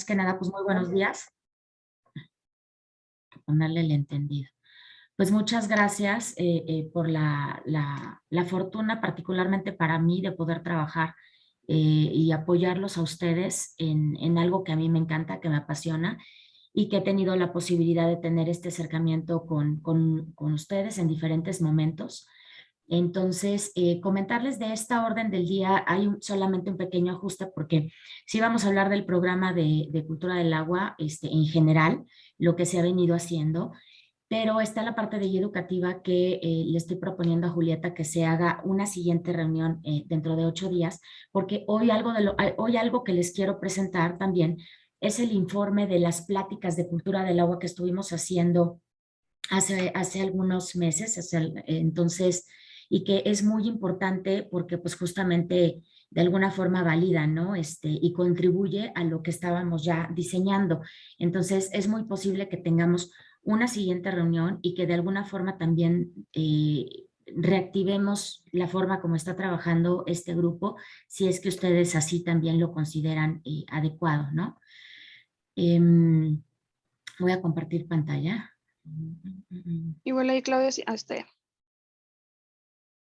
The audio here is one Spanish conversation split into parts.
que nada, pues muy buenos días. Ponerle el entendido. Pues muchas gracias por la fortuna, particularmente para mí, de poder trabajar y apoyarlos a ustedes en algo que a mí me encanta, que me apasiona y que he tenido la posibilidad de tener este acercamiento con ustedes en diferentes momentos. Entonces, comentarles de esta orden del día, hay solamente un pequeño ajuste porque sí vamos a hablar del programa de cultura del agua en general, lo que se ha venido haciendo, pero está la parte de guía educativa que le estoy proponiendo a Julieta que se haga una siguiente reunión dentro de 8 días, porque hoy algo que les quiero presentar también es el informe de las pláticas de cultura del agua que estuvimos haciendo hace algunos meses, entonces, y que es muy importante porque pues justamente de alguna forma valida, ¿no? Y contribuye a lo que estábamos ya diseñando. Entonces, es muy posible que tengamos una siguiente reunión y que de alguna forma también reactivemos la forma como está trabajando este grupo, si es que ustedes así también lo consideran adecuado, ¿no? Voy a compartir pantalla. Igual ahí, Claudia, sí, está ya.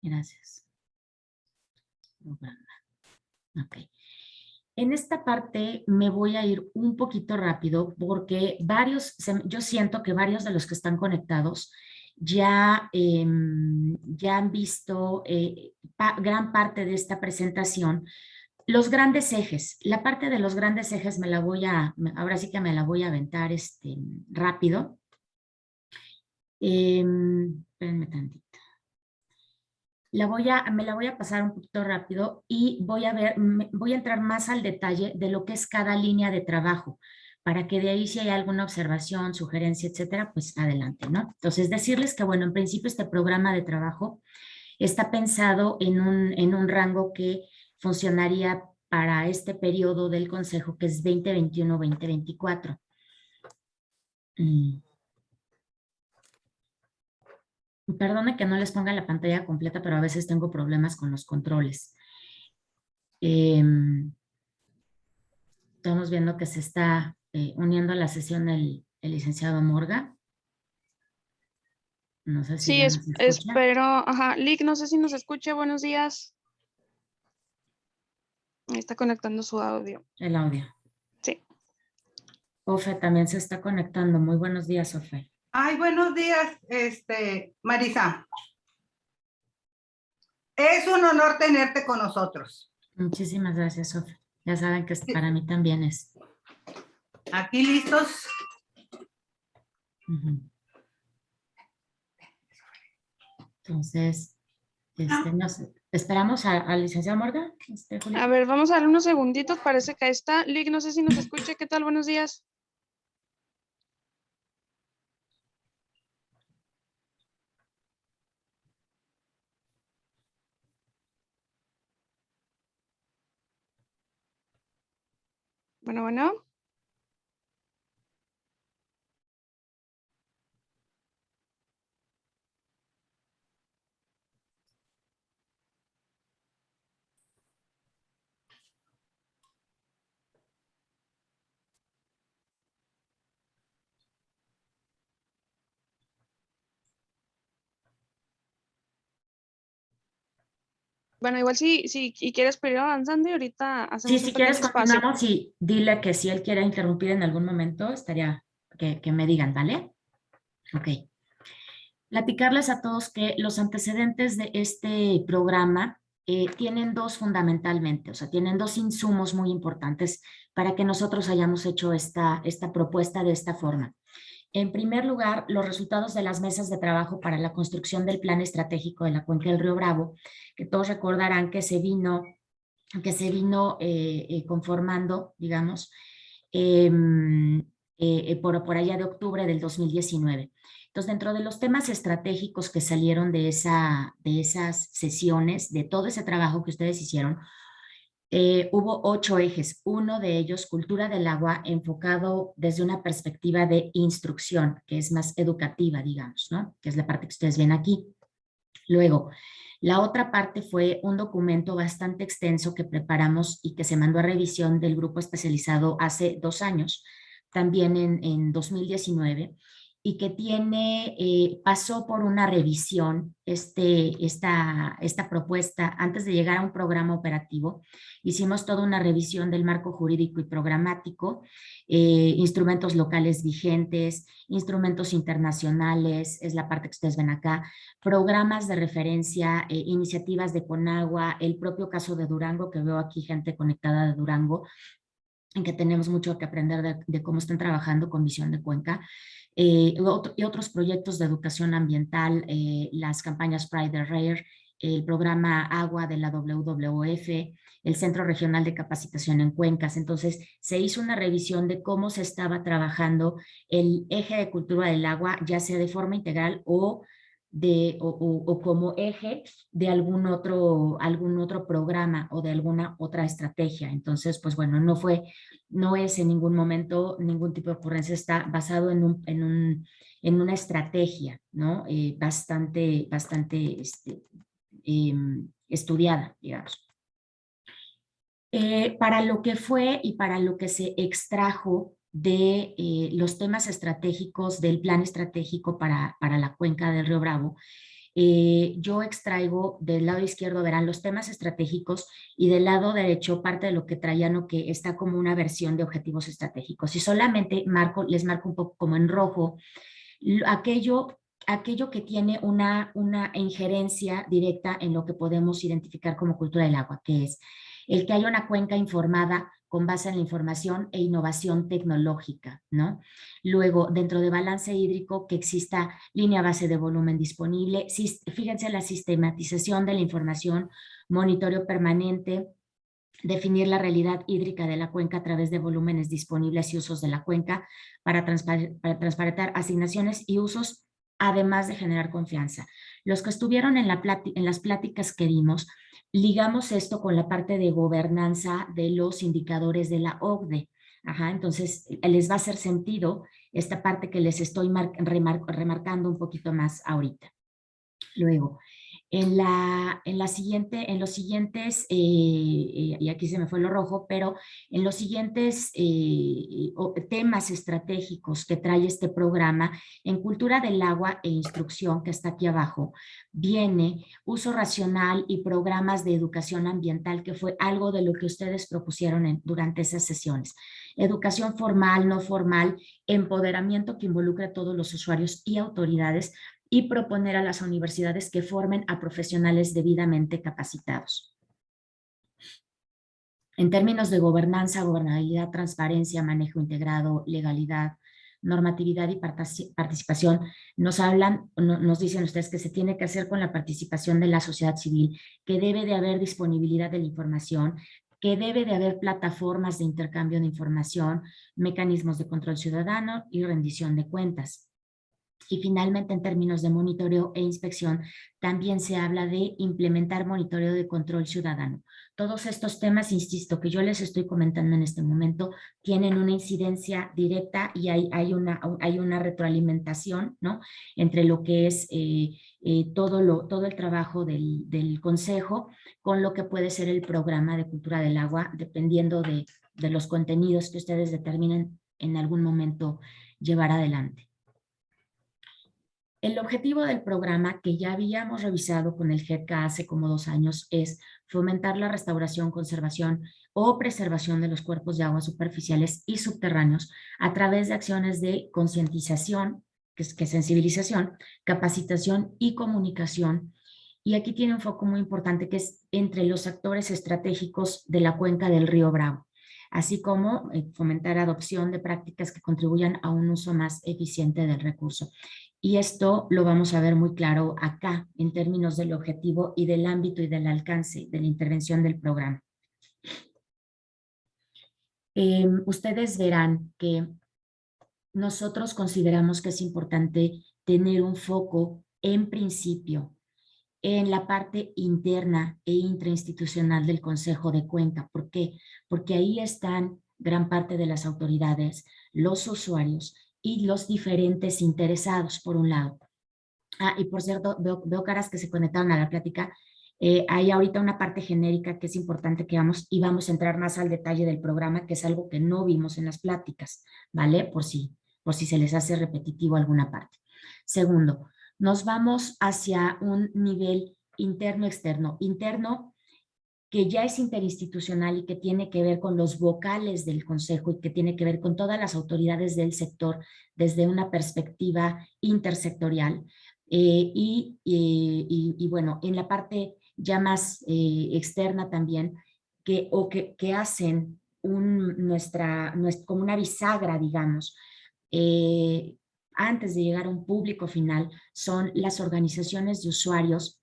Gracias. Ok. En esta parte me voy a ir un poquito rápido porque yo siento que varios de los que están conectados ya han visto gran parte de esta presentación. Los grandes ejes, la parte de los grandes ejes ahora sí que me la voy a aventar rápido. Espérenme tantito. Me la voy a pasar un poquito rápido y voy a entrar más al detalle de lo que es cada línea de trabajo, para que de ahí si hay alguna observación, sugerencia, etcétera, pues adelante, ¿no? Entonces, decirles que, bueno, en principio este programa de trabajo está pensado en un rango que funcionaría para este periodo del Consejo, que es 2021-2024. Perdone que no les ponga la pantalla completa, pero a veces tengo problemas con los controles. Estamos viendo que se está uniendo a la sesión el licenciado Morga. No sé si Sí, ya nos escucha. espero. Ajá, Lick, no sé si nos escucha. Buenos días. Está conectando su audio. El audio. Sí. Ofe también se está conectando. Muy buenos días, Ofe. Ay, buenos días, Marisa. Es un honor tenerte con nosotros. Muchísimas gracias, Ofe. Ya saben que para mí también es. Aquí listos. Entonces, esperamos al licenciado Morga. A ver, vamos a darle unos segunditos. Parece que ahí está. Lick, no sé si nos escucha. ¿Qué tal? Buenos días. Bueno. Bueno, igual si quieres pedir avanzando y ahorita hacemos Sí, un si pequeño quieres espacio. continuamos y dile que si él quiere interrumpir en algún momento, estaría que me digan, ¿vale? Ok. Platicarles a todos que los antecedentes de este programa tienen dos fundamentalmente, o sea, tienen dos insumos muy importantes para que nosotros hayamos hecho esta propuesta de esta forma. En primer lugar, los resultados de las mesas de trabajo para la construcción del plan estratégico de la cuenca del Río Bravo, que todos recordarán que se vino conformando, digamos, por allá de octubre del 2019. Entonces, dentro de los temas estratégicos que salieron de esas sesiones, de todo ese trabajo que ustedes hicieron, hubo 8 ejes. Uno de ellos, cultura del agua, enfocado desde una perspectiva de instrucción, que es más educativa, digamos, ¿no? Que es la parte que ustedes ven aquí. Luego, la otra parte fue un documento bastante extenso que preparamos y que se mandó a revisión del grupo especializado hace 2 años, también en 2019, y que pasó por una revisión esta propuesta antes de llegar a un programa operativo. Hicimos toda una revisión del marco jurídico y programático, instrumentos locales vigentes, instrumentos internacionales, es la parte que ustedes ven acá, programas de referencia, iniciativas de Conagua, el propio caso de Durango, que veo aquí gente conectada de Durango, en que tenemos mucho que aprender de cómo están trabajando con Visión de Cuenca, y otros proyectos de educación ambiental, las campañas Pride the Rare, el programa Agua de la WWF, el Centro Regional de Capacitación en Cuencas. Entonces, se hizo una revisión de cómo se estaba trabajando el eje de cultura del agua, ya sea de forma integral o como eje de algún otro programa o de alguna otra estrategia. Entonces, pues bueno, no es en ningún momento ningún tipo de ocurrencia, está basado en una estrategia, ¿no? Bastante estudiada, digamos. Para lo que fue y para lo que se extrajo de los temas estratégicos del plan estratégico para la cuenca del Río Bravo, yo extraigo del lado izquierdo, verán los temas estratégicos, y del lado derecho parte de lo que traían, o que está como una versión de objetivos estratégicos. Y solamente les marco un poco como en rojo aquello que tiene una injerencia directa en lo que podemos identificar como cultura del agua, que es el que haya una cuenca informada con base en la información e innovación tecnológica, ¿no? Luego, dentro de balance hídrico, que exista línea base de volumen disponible. Fíjense la sistematización de la información, monitoreo permanente, definir la realidad hídrica de la cuenca a través de volúmenes disponibles y usos de la cuenca para transparentar asignaciones y usos, además de generar confianza. Los que estuvieron en las pláticas que dimos, ligamos esto con la parte de gobernanza de los indicadores de la OCDE. Entonces, les va a hacer sentido esta parte que les estoy remarcando un poquito más ahorita. Luego, en los siguientes, y aquí se me fue lo rojo, pero en los siguientes temas estratégicos que trae este programa, en cultura del agua e instrucción, que está aquí abajo, viene uso racional y programas de educación ambiental, que fue algo de lo que ustedes propusieron durante esas sesiones. Educación formal, no formal, empoderamiento que involucre a todos los usuarios y autoridades, y proponer a las universidades que formen a profesionales debidamente capacitados. En términos de gobernanza, gobernabilidad, transparencia, manejo integrado, legalidad, normatividad y participación, nos dicen ustedes que se tiene que hacer con la participación de la sociedad civil, que debe de haber disponibilidad de la información, que debe de haber plataformas de intercambio de información, mecanismos de control ciudadano y rendición de cuentas. Y finalmente, en términos de monitoreo e inspección, también se habla de implementar monitoreo de control ciudadano. Todos estos temas, insisto, que yo les estoy comentando en este momento, tienen una incidencia directa y hay una retroalimentación, ¿no?, entre lo que es todo el trabajo del Consejo con lo que puede ser el programa de cultura del agua, dependiendo de los contenidos que ustedes determinen en algún momento llevar adelante. El objetivo del programa, que ya habíamos revisado con el GEDCA hace como 2 años, es fomentar la restauración, conservación o preservación de los cuerpos de agua superficiales y subterráneos a través de acciones de concientización, que es sensibilización, capacitación y comunicación. Y aquí tiene un foco muy importante, que es entre los actores estratégicos de la cuenca del Río Bravo, así como fomentar adopción de prácticas que contribuyan a un uso más eficiente del recurso. Y esto lo vamos a ver muy claro acá, en términos del objetivo y del ámbito y del alcance de la intervención del programa. Ustedes verán que nosotros consideramos que es importante tener un foco, en principio, en la parte interna e intrainstitucional del Consejo de Cuenca. ¿Por qué? Porque ahí están gran parte de las autoridades, los usuarios y los diferentes interesados, por un lado. y por cierto, veo caras que se conectaron a la plática. Hay ahorita una parte genérica que es importante que vamos a entrar más al detalle del programa, que es algo que no vimos en las pláticas, ¿vale? Por si se les hace repetitivo alguna parte. Segundo, nos vamos hacia un nivel interno-externo. Interno, que ya es interinstitucional y que tiene que ver con los vocales del Consejo y que tiene que ver con todas las autoridades del sector desde una perspectiva intersectorial. Bueno, en la parte ya más externa también, que hacen como una bisagra, digamos, antes de llegar a un público final, son las organizaciones de usuarios,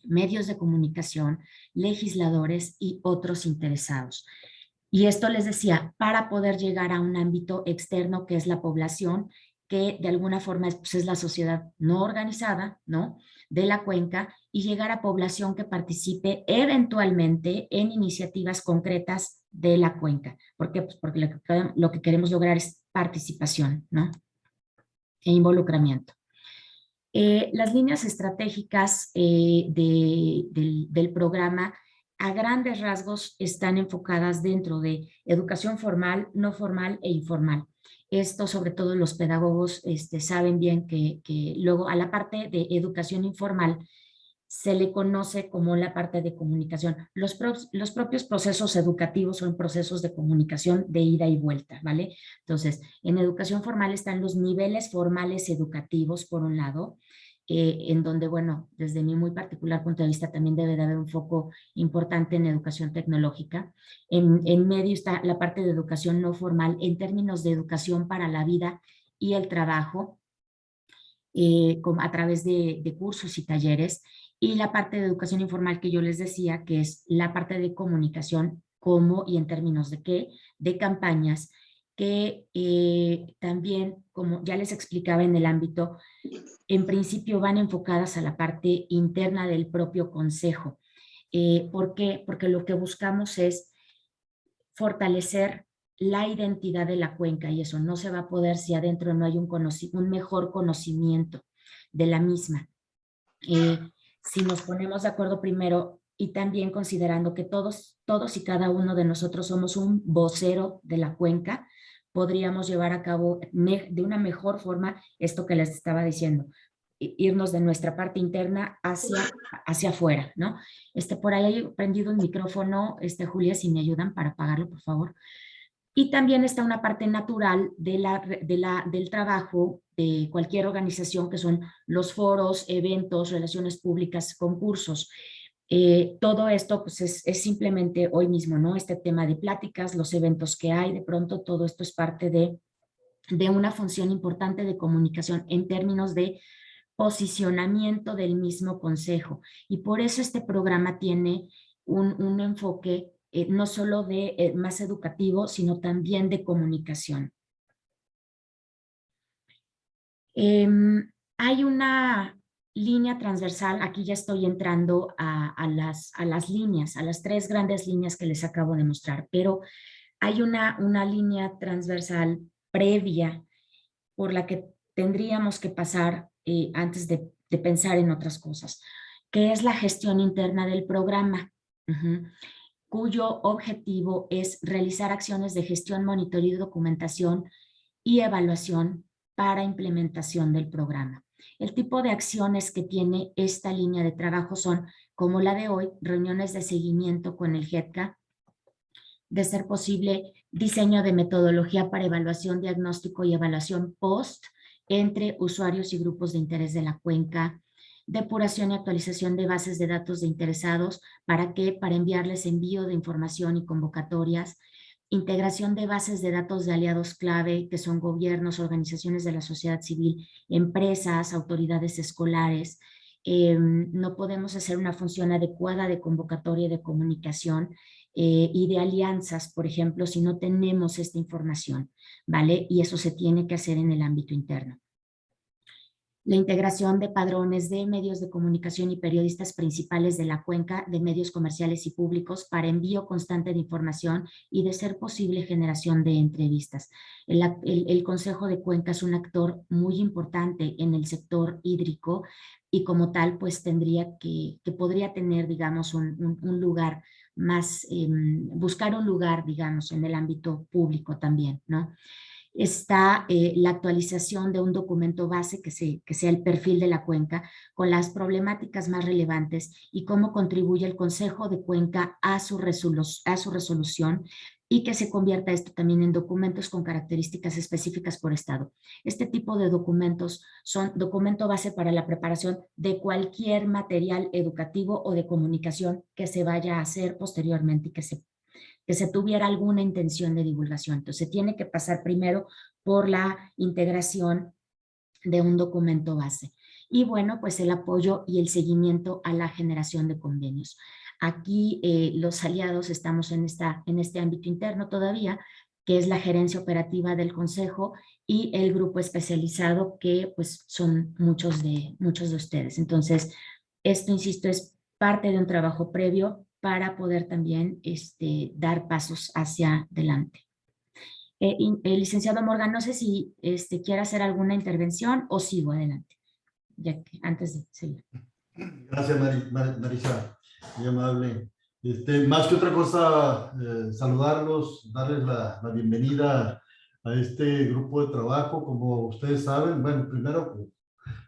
medios de comunicación, legisladores y otros interesados. Y esto les decía, para poder llegar a un ámbito externo que es la población, que de alguna forma es la sociedad no organizada, ¿no?, de la cuenca, y llegar a población que participe eventualmente en iniciativas concretas de la cuenca. ¿Por qué? Pues porque lo que queremos lograr es participación, ¿no?, e involucramiento. Las líneas estratégicas del programa a grandes rasgos están enfocadas dentro de educación formal, no formal e informal. Esto sobre todo los pedagogos saben bien que luego a la parte de educación informal se le conoce como la parte de comunicación. Los propios procesos educativos son procesos de comunicación de ida y vuelta, ¿vale? Entonces, en educación formal están los niveles formales educativos, por un lado, en donde, bueno, desde mi muy particular punto de vista también debe de haber un foco importante en educación tecnológica. En medio está la parte de educación no formal en términos de educación para la vida y el trabajo, a través de cursos y talleres, y la parte de educación informal que yo les decía, que es la parte de comunicación, cómo y en términos de qué, de campañas, que también, como ya les explicaba en el ámbito, en principio van enfocadas a la parte interna del propio consejo. ¿Por qué? Porque lo que buscamos es fortalecer la identidad de la cuenca, y eso no se va a poder si adentro no hay un mejor conocimiento de la misma. Si nos ponemos de acuerdo primero y también considerando que todos y cada uno de nosotros somos un vocero de la cuenca, podríamos llevar a cabo de una mejor forma esto que les estaba diciendo, irnos de nuestra parte interna hacia afuera, ¿no? Por ahí he prendido un micrófono, Julia, si me ayudan para apagarlo, por favor. Y también está una parte natural del trabajo de cualquier organización, que son los foros, eventos, relaciones públicas, concursos. Todo esto pues es simplemente hoy mismo, ¿no? Este tema de pláticas, los eventos que hay, de pronto todo esto es parte de una función importante de comunicación en términos de posicionamiento del mismo consejo. Y por eso este programa tiene un enfoque no solo de más educativo, sino también de comunicación. Hay una línea transversal, aquí ya estoy entrando a las líneas, a las tres grandes líneas que les acabo de mostrar, pero hay una línea transversal previa por la que tendríamos que pasar antes de pensar en otras cosas, que es la gestión interna del programa, cuyo objetivo es realizar acciones de gestión, monitoreo, documentación y evaluación para implementación del programa. El tipo de acciones que tiene esta línea de trabajo son, como la de hoy, reuniones de seguimiento con el GEDCA, de ser posible, diseño de metodología para evaluación, diagnóstico y evaluación post entre usuarios y grupos de interés de la cuenca, depuración y actualización de bases de datos de interesados, ¿para qué? Para enviarles envío de información y convocatorias, integración de bases de datos de aliados clave, que son gobiernos, organizaciones de la sociedad civil, empresas, autoridades escolares. No podemos hacer una función adecuada de convocatoria y de comunicación y de alianzas, por ejemplo, si no tenemos esta información, ¿vale? Y eso se tiene que hacer en el ámbito interno. la integración de padrones de medios de comunicación y periodistas principales de la cuenca de medios comerciales y públicos para envío constante de información y, de ser posible, generación de entrevistas. El Consejo de Cuenca es un actor muy importante en el sector hídrico y como tal pues podría tener, digamos, un lugar más, buscar un lugar, digamos, en el ámbito público también, ¿no? Está la actualización de un documento base que sea el perfil de la cuenca con las problemáticas más relevantes y cómo contribuye el Consejo de Cuenca a su resolución, y que se convierta esto también en documentos con características específicas por estado. Este tipo de documentos son documento base para la preparación de cualquier material educativo o de comunicación que se vaya a hacer posteriormente y que se tuviera alguna intención de divulgación. Entonces, tiene que pasar primero por la integración de un documento base. Y bueno, pues el apoyo y el seguimiento a la generación de convenios. Aquí los aliados estamos en este ámbito interno todavía, que es la gerencia operativa del Consejo y el grupo especializado, que pues son muchos de ustedes. Entonces, esto, insisto, es parte de un trabajo previo para poder también dar pasos hacia adelante. El licenciado Morgan, no sé si quiere hacer alguna intervención o sigo adelante, ya que antes de seguir. Gracias, Marisa, muy amable. Más que otra cosa, saludarlos, darles la bienvenida a este grupo de trabajo. Como ustedes saben, bueno, primero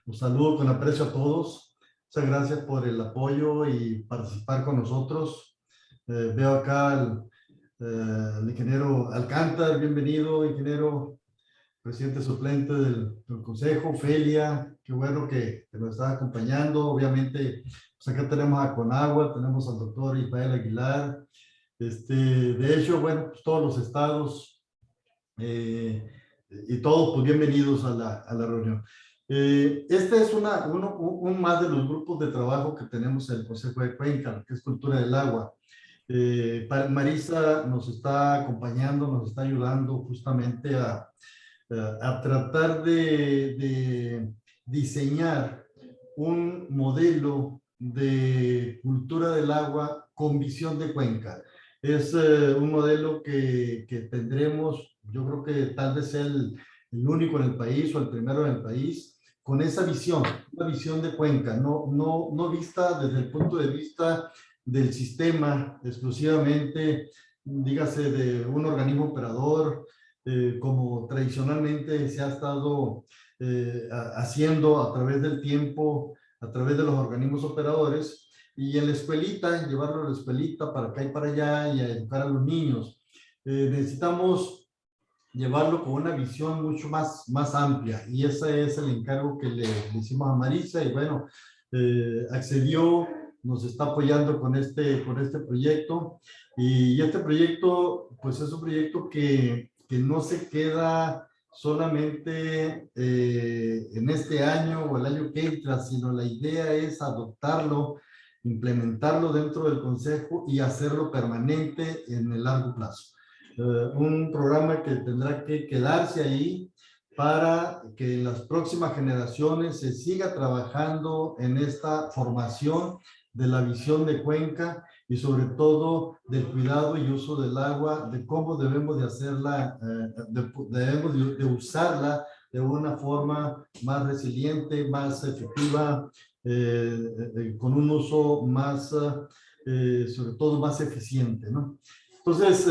los saludo con aprecio a todos. Muchas gracias por el apoyo y participar con nosotros. Veo acá al ingeniero Alcántar, bienvenido, ingeniero, presidente suplente del Consejo. Felia, qué bueno que nos está acompañando. Obviamente, pues acá tenemos a Conagua, tenemos al doctor Ismael Aguilar. De hecho, bueno, pues todos los estados y todos, pues bienvenidos a la reunión. Este es un más de los grupos de trabajo que tenemos en el Consejo de Cuenca, que es Cultura del Agua. Marisa nos está acompañando, nos está ayudando justamente a tratar de diseñar un modelo de cultura del agua con visión de cuenca. Es un modelo que tendremos, yo creo que tal vez sea el único en el país o el primero en el país, con esa visión, una visión de cuenca, no vista desde el punto de vista del sistema exclusivamente, dígase de un organismo operador, como tradicionalmente se ha estado haciendo a través del tiempo, a través de los organismos operadores, y en la escuelita, llevarlo a la escuelita para acá y para allá y a educar a los niños. Necesitamos llevarlo con una visión mucho más amplia, y ese es el encargo que le hicimos a Marisa, y bueno, accedió, nos está apoyando con este proyecto, y este proyecto pues es un proyecto que no se queda solamente en este año o el año que entra, sino la idea es adoptarlo, implementarlo dentro del Consejo y hacerlo permanente en el largo plazo. Un programa que tendrá que quedarse ahí para que en las próximas generaciones se siga trabajando en esta formación de la visión de Cuenca y sobre todo del cuidado y uso del agua, de cómo debemos de hacerla, debemos de usarla de una forma más resiliente, más efectiva, con un uso más, sobre todo más eficiente, ¿no? Entonces,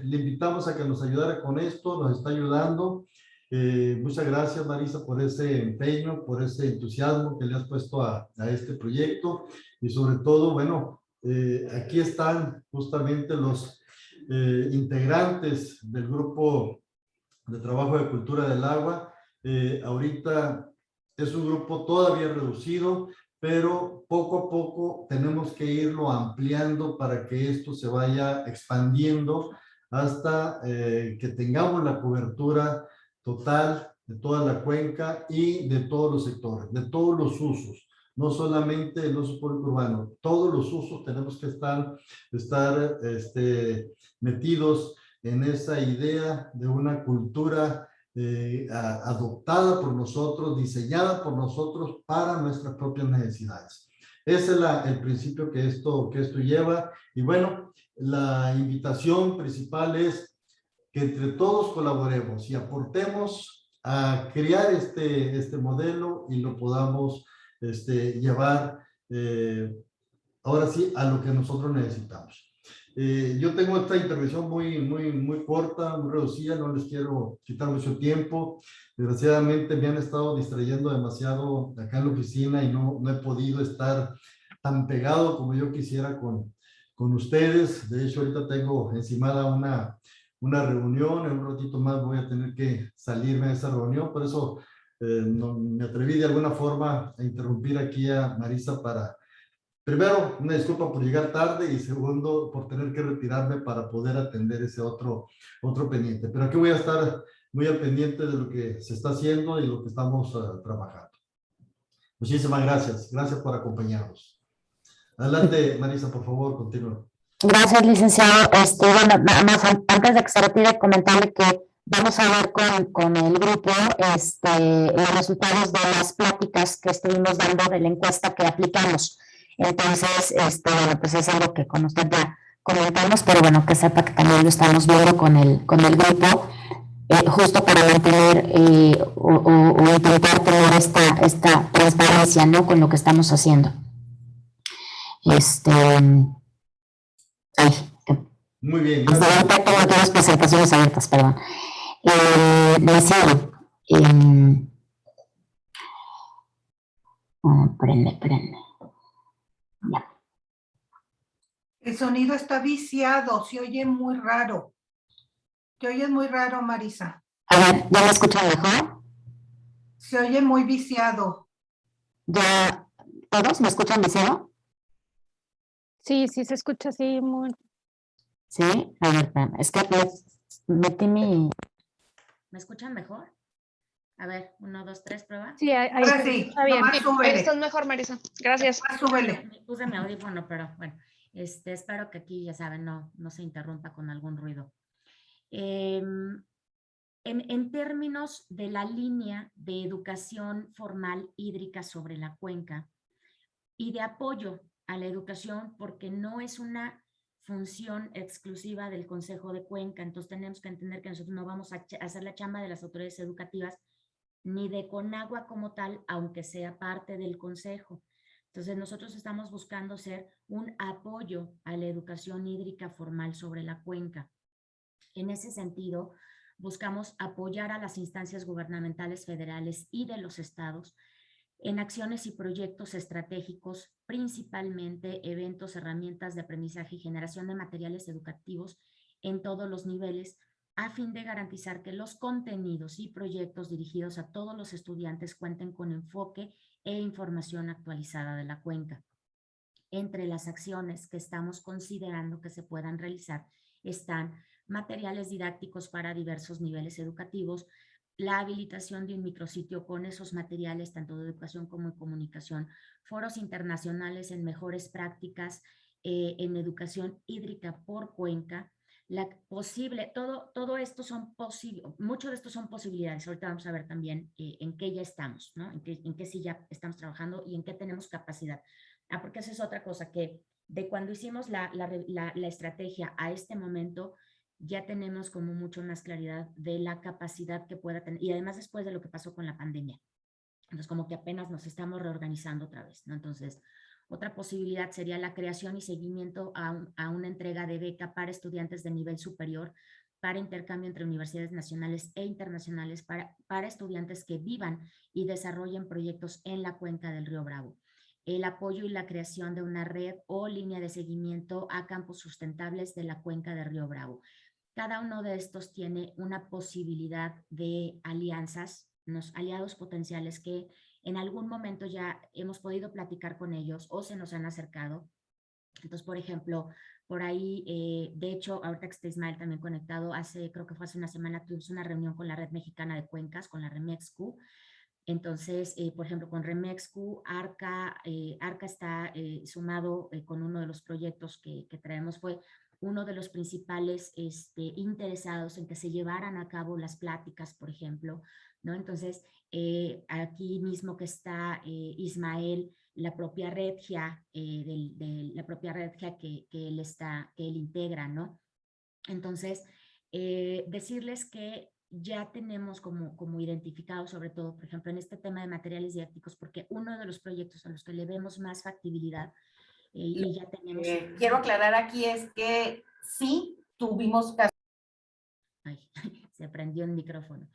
le invitamos a que nos ayudara con esto, nos está ayudando. Muchas gracias, Marisa, por ese empeño, por ese entusiasmo que le has puesto a este proyecto, y sobre todo, bueno, aquí están justamente los integrantes del grupo de trabajo de cultura del agua. Ahorita es un grupo todavía reducido, pero poco a poco tenemos que irlo ampliando para que esto se vaya expandiendo hasta que tengamos la cobertura total de toda la cuenca y de todos los sectores, de todos los usos, no solamente el uso público urbano, todos los usos tenemos que estar metidos en esa idea de una cultura adoptada por nosotros, diseñada por nosotros para nuestras propias necesidades. Ese es el principio que esto lleva. Y bueno, la invitación principal es que entre todos colaboremos y aportemos a crear este modelo y lo podamos llevar ahora sí a lo que nosotros necesitamos. Yo tengo esta intervención muy corta, muy reducida, no les quiero quitar mucho tiempo. Desgraciadamente me han estado distrayendo demasiado acá en la oficina y no he podido estar tan pegado como yo quisiera con ustedes. De hecho, ahorita tengo encimada una reunión, en un ratito más voy a tener que salirme de esa reunión, por eso no, me atreví de alguna forma a interrumpir aquí a Marisa para, primero, una disculpa por llegar tarde y segundo, por tener que retirarme para poder atender ese otro pendiente. Pero aquí voy a estar muy al pendiente de lo que se está haciendo y lo que estamos trabajando. Muchísimas gracias. Gracias por acompañarnos. Adelante, Marisa, por favor, continúa. Gracias, licenciado. Bueno, nada más antes de que se retire, comentarle que vamos a ver con el grupo los resultados de las pláticas que estuvimos dando de la encuesta que aplicamos. Entonces, bueno, pues es algo que con usted ya comentamos, pero bueno, que sepa que también lo estamos viendo con el grupo, justo para mantener o intentar tener esta transparencia, ¿no? Con lo que estamos haciendo. Muy bien. Desde ahorita tengo aquí las presentaciones abiertas, perdón. Le sigo. Prende. Ya. El sonido está viciado, se oye muy raro. Te oyes muy raro, Marisa. A ver, ¿ya me escuchan mejor? Se oye muy viciado. ¿Ya todos me escuchan viciado? Sí, sí se escucha así muy... Sí, a ver, es que metí mi... ¿Me escuchan mejor? A ver, 1, 2, 3, prueba. Sí, ahí Ahora se sí, escucha bien. nomás Sí, súbele. ahí estás mejor, Marisa. Gracias. Súbele. Puse mi audífono, pero bueno, espero que aquí, ya saben, no se interrumpa con algún ruido. En términos de la línea de educación formal hídrica sobre la cuenca y de apoyo a la educación, porque no es una función exclusiva del Consejo de Cuenca, entonces tenemos que entender que nosotros no vamos a hacer la chamba de las autoridades educativas ni de Conagua como tal, aunque sea parte del Consejo. Entonces nosotros estamos buscando ser un apoyo a la educación hídrica formal sobre la cuenca. En ese sentido, buscamos apoyar a las instancias gubernamentales federales y de los estados en acciones y proyectos estratégicos, principalmente eventos, herramientas de aprendizaje y generación de materiales educativos en todos los niveles, a fin de garantizar que los contenidos y proyectos dirigidos a todos los estudiantes cuenten con enfoque e información actualizada de la cuenca. Entre las acciones que estamos considerando que se puedan realizar están materiales didácticos para diversos niveles educativos, la habilitación de un micrositio con esos materiales, tanto de educación como de comunicación, foros internacionales en mejores prácticas en educación hídrica por cuenca, todo esto son mucho de esto son posibilidades. Ahorita vamos a ver también en qué ya estamos, ¿no? En qué sí ya estamos trabajando y en qué tenemos capacidad. Porque esa es otra cosa, que de cuando hicimos la estrategia a este momento, ya tenemos como mucho más claridad de la capacidad que pueda tener, y además después de lo que pasó con la pandemia. Entonces, como que apenas nos estamos reorganizando otra vez, ¿no? Entonces, otra posibilidad sería la creación y seguimiento a una entrega de beca para estudiantes de nivel superior, para intercambio entre universidades nacionales e internacionales, para estudiantes que vivan y desarrollen proyectos en la cuenca del Río Bravo. El apoyo y la creación de una red o línea de seguimiento a campos sustentables de la cuenca del Río Bravo. Cada uno de estos tiene una posibilidad de alianzas, unos aliados potenciales que en algún momento ya hemos podido platicar con ellos o se nos han acercado. Entonces, por ejemplo, por ahí, de hecho, ahorita que está Ismael también conectado, creo que fue hace una semana, tuvimos una reunión con la Red Mexicana de Cuencas, con la REMEXCU. Entonces, por ejemplo, con REMEXCU, ARCA está sumado con uno de los proyectos que traemos, fue uno de los principales interesados en que se llevaran a cabo las pláticas, por ejemplo, ¿no? Entonces, aquí mismo que está Ismael, la propia Regia, la propia Regia que él integra, ¿no? Entonces, decirles que ya tenemos como identificado, sobre todo, por ejemplo, en este tema de materiales didácticos, porque uno de los proyectos a los que le vemos más factibilidad y ya tenemos... quiero aclarar aquí es que sí tuvimos casos. Ay, se prendió el micrófono.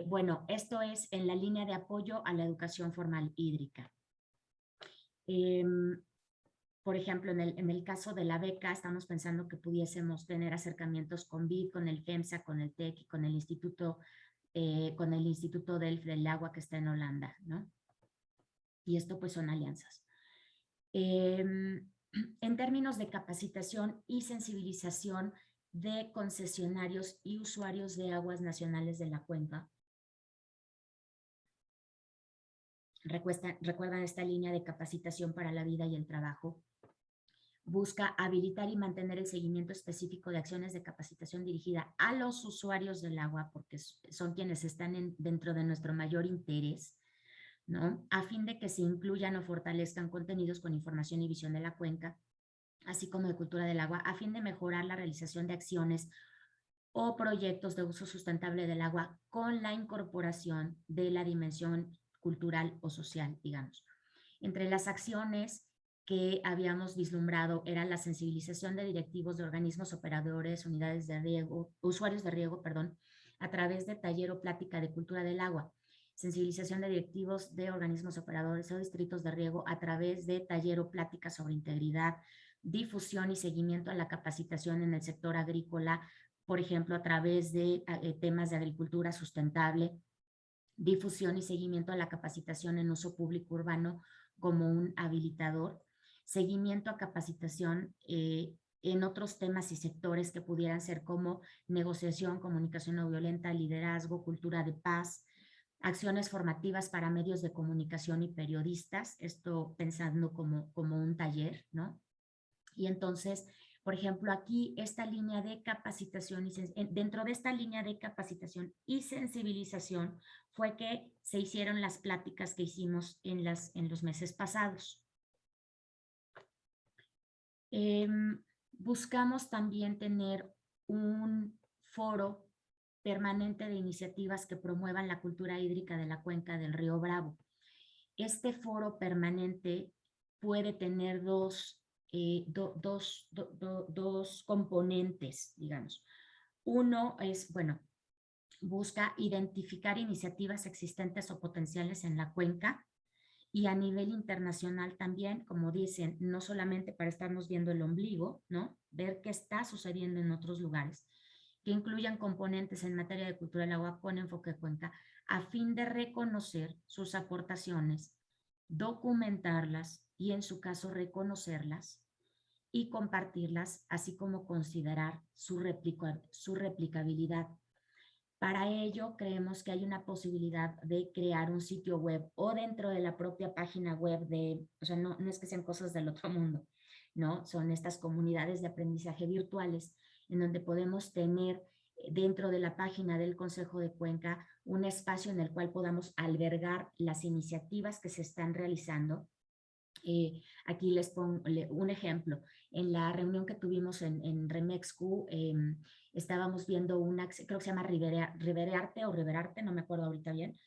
Bueno, esto es en la línea de apoyo a la educación formal hídrica. Por ejemplo, en el caso de la beca, estamos pensando que pudiésemos tener acercamientos con BID, con el FEMSA, con el TEC y con el Instituto del Agua que está en Holanda, ¿no? Y esto pues son alianzas. En términos de capacitación y sensibilización de concesionarios y usuarios de aguas nacionales de la cuenca, recuerdan esta línea de capacitación para la vida y el trabajo. Busca habilitar y mantener el seguimiento específico de acciones de capacitación dirigida a los usuarios del agua, porque son quienes están dentro de nuestro mayor interés, ¿no? A fin de que se incluyan o fortalezcan contenidos con información y visión de la cuenca, así como de cultura del agua, a fin de mejorar la realización de acciones o proyectos de uso sustentable del agua con la incorporación de la dimensión cultural o social, digamos. Entre las acciones que habíamos vislumbrado era la sensibilización de directivos de organismos operadores, unidades de riego, usuarios de riego, perdón, a través de taller o plática de cultura del agua, sensibilización de directivos de organismos operadores o distritos de riego a través de taller o plática sobre integridad, difusión y seguimiento a la capacitación en el sector agrícola, por ejemplo, a través de temas de agricultura sustentable, difusión y seguimiento a la capacitación en uso público urbano como un habilitador, seguimiento a capacitación en otros temas y sectores que pudieran ser como negociación, comunicación no violenta, liderazgo, cultura de paz, acciones formativas para medios de comunicación y periodistas, esto pensando como un taller, ¿no? Y entonces, por ejemplo, aquí esta línea de capacitación, dentro de esta línea de capacitación y sensibilización fue que se hicieron las pláticas que hicimos en los meses pasados. Buscamos también tener un foro permanente de iniciativas que promuevan la cultura hídrica de la cuenca del río Bravo. Este foro permanente puede tener dos componentes, digamos. Uno es, bueno, busca identificar iniciativas existentes o potenciales en la cuenca y a nivel internacional también, como dicen, no solamente para estarnos viendo el ombligo, ¿no? Ver qué está sucediendo en otros lugares, que incluyan componentes en materia de cultura del agua con enfoque de cuenca, a fin de reconocer sus aportaciones, documentarlas y en su caso reconocerlas y compartirlas, así como considerar su replicabilidad. Para ello, creemos que hay una posibilidad de crear un sitio web o dentro de la propia página web o sea, no es que sean cosas del otro mundo, ¿no? Son estas comunidades de aprendizaje virtuales en donde podemos tener dentro de la página del Consejo de Cuenca un espacio en el cual podamos albergar las iniciativas que se están realizando. Aquí les pongo un ejemplo. En la reunión que tuvimos en Remexcu, estábamos viendo creo que se llama Riverarte o Riverarte, no me acuerdo ahorita bien,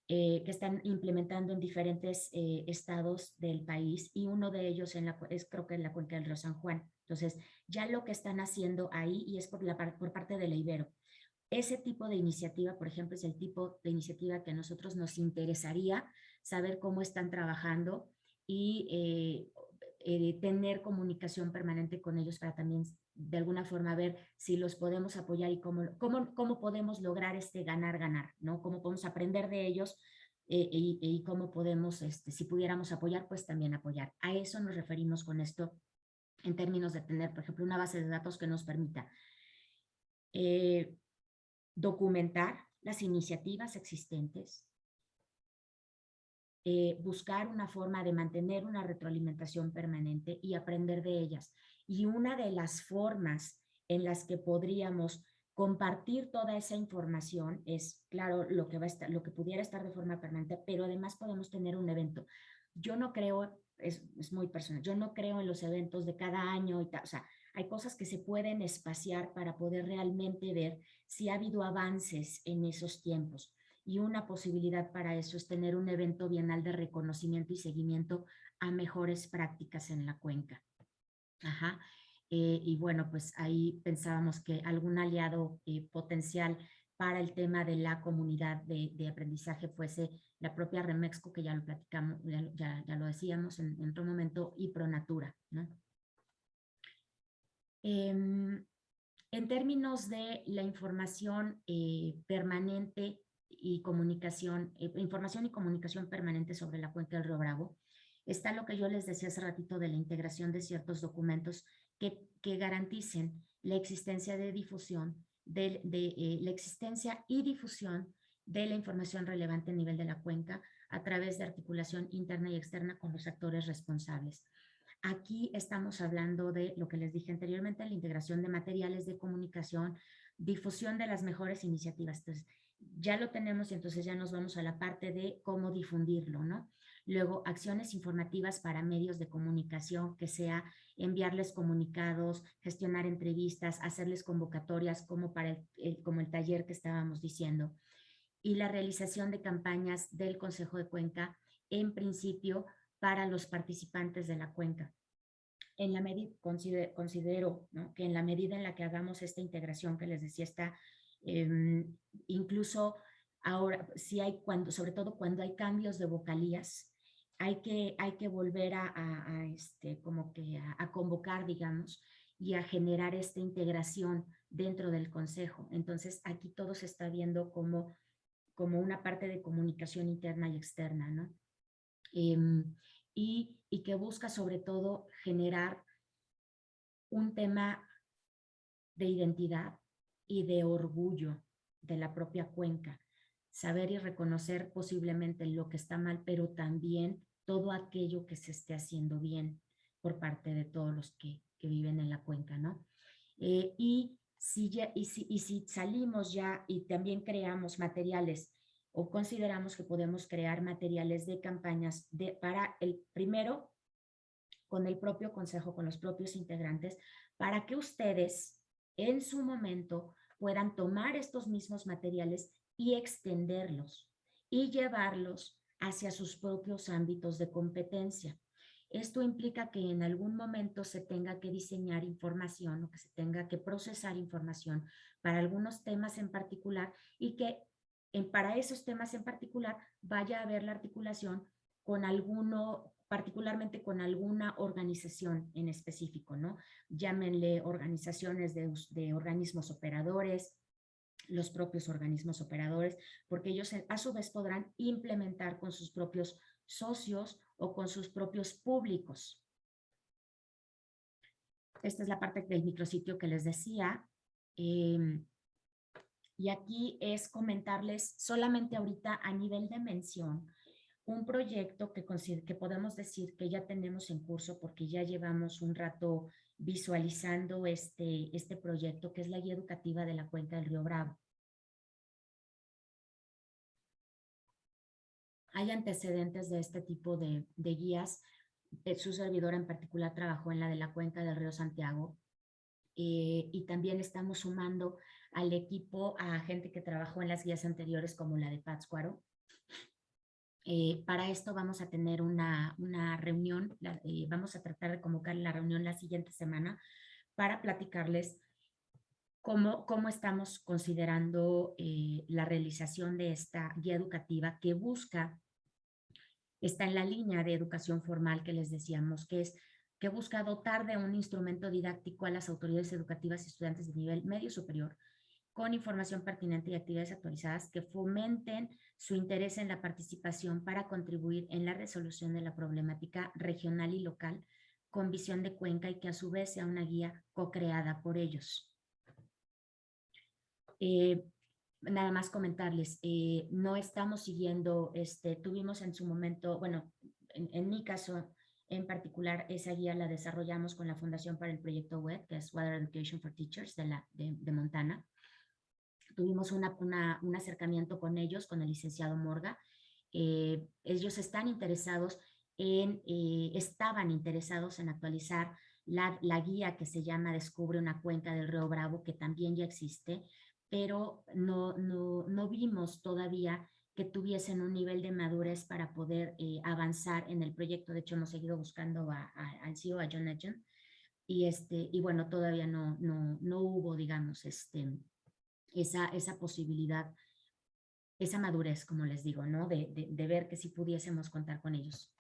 que están implementando en diferentes estados del país y uno de ellos es creo que en la cuenca del río San Juan. Entonces, ya lo que están haciendo ahí y es por parte de la Ibero. Ese tipo de iniciativa, por ejemplo, es el tipo de iniciativa que a nosotros nos interesaría saber cómo están trabajando y tener comunicación permanente con ellos para también de alguna forma ver si los podemos apoyar y cómo podemos lograr ganar-ganar, ¿no? Cómo podemos aprender de ellos y cómo podemos, si pudiéramos apoyar, pues también apoyar. A eso nos referimos con esto en términos de tener, por ejemplo, una base de datos que nos permita documentar las iniciativas existentes, buscar una forma de mantener una retroalimentación permanente y aprender de ellas. Y una de las formas en las que podríamos compartir toda esa información es, claro, lo que pudiera estar de forma permanente, pero además podemos tener un evento. Yo no creo, es muy personal, yo no creo en los eventos de cada año y tal, o sea, hay cosas que se pueden espaciar para poder realmente ver si ha habido avances en esos tiempos. Y una posibilidad para eso es tener un evento bienal de reconocimiento y seguimiento a mejores prácticas en la cuenca. Ajá. Y bueno, pues ahí pensábamos que algún aliado potencial para el tema de la comunidad de aprendizaje fuese la propia Remexco, que ya lo platicamos, ya lo decíamos en otro momento, y Pronatura, ¿no? En términos de la información permanente y información y comunicación permanente sobre la cuenca del Río Bravo, está lo que yo les decía hace ratito de la integración de ciertos documentos que garanticen la existencia de difusión, la existencia y difusión de la información relevante a nivel de la cuenca a través de articulación interna y externa con los actores responsables. Aquí estamos hablando de lo que les dije anteriormente, la integración de materiales de comunicación, difusión de las mejores iniciativas. Entonces, ya lo tenemos y entonces ya nos vamos a la parte de cómo difundirlo, ¿no? Luego, acciones informativas para medios de comunicación, que sea enviarles comunicados, gestionar entrevistas, hacerles convocatorias como como el taller que estábamos diciendo. Y la realización de campañas del Consejo de Cuenca, en principio, para los participantes de la cuenca. En la medida, considero, ¿no?, que en la medida en la que hagamos esta integración que les decía, está incluso ahora, si hay sobre todo cuando hay cambios de vocalías, hay que volver como que a convocar, digamos, y a generar esta integración dentro del consejo. Entonces, aquí todo se está viendo como una parte de comunicación interna y externa, ¿no? Y que busca sobre todo generar un tema de identidad y de orgullo de la propia cuenca, saber y reconocer posiblemente lo que está mal, pero también todo aquello que se esté haciendo bien por parte de todos los que viven en la cuenca, ¿no? Y si salimos ya y también creamos materiales o consideramos que podemos crear materiales de campañas para el primero, con el propio consejo, con los propios integrantes, para que ustedes en su momento puedan tomar estos mismos materiales y extenderlos y llevarlos hacia sus propios ámbitos de competencia. Esto implica que en algún momento se tenga que diseñar información o que se tenga que procesar información para algunos temas en particular y que para esos temas en particular vaya a haber la articulación con particularmente con alguna organización en específico, ¿no? Llámenle organizaciones de organismos operadores, los propios organismos operadores, porque ellos a su vez podrán implementar con sus propios socios o con sus propios públicos. Esta es la parte del micrositio que les decía. Y aquí es comentarles solamente ahorita a nivel de mención un proyecto que podemos decir que ya tenemos en curso porque ya llevamos un rato visualizando este proyecto, que es la guía educativa de la cuenca del Río Bravo. Hay antecedentes de este tipo de guías. Su servidora en particular trabajó en la de la cuenca del río Santiago. Y también estamos sumando al equipo a gente que trabajó en las guías anteriores como la de Pátzcuaro. Para esto vamos a tener una reunión, vamos a tratar de convocar la reunión la siguiente semana para platicarles cómo estamos considerando la realización de esta guía educativa que está en la línea de educación formal que les decíamos, que busca dotar de un instrumento didáctico a las autoridades educativas y estudiantes de nivel medio superior con información pertinente y actividades actualizadas que fomenten su interés en la participación para contribuir en la resolución de la problemática regional y local con visión de cuenca y que a su vez sea una guía co-creada por ellos. Nada más comentarles, no estamos siguiendo, tuvimos en su momento, bueno, en mi caso, En particular, esa guía la desarrollamos con la Fundación para el Proyecto WET, que es Water Education for Teachers de Montana. Tuvimos un acercamiento con ellos, con el licenciado Morga. Ellos estaban interesados en actualizar la guía que se llama Descubre una cuenca del río Bravo, que también ya existe, pero no vimos todavía que tuviesen un nivel de madurez para poder avanzar en el proyecto. De hecho, hemos seguido buscando al CEO, a John Legend, y bueno, todavía no hubo, digamos, esa posibilidad, esa madurez, como les digo, ¿no? De ver que sí pudiésemos contar con ellos.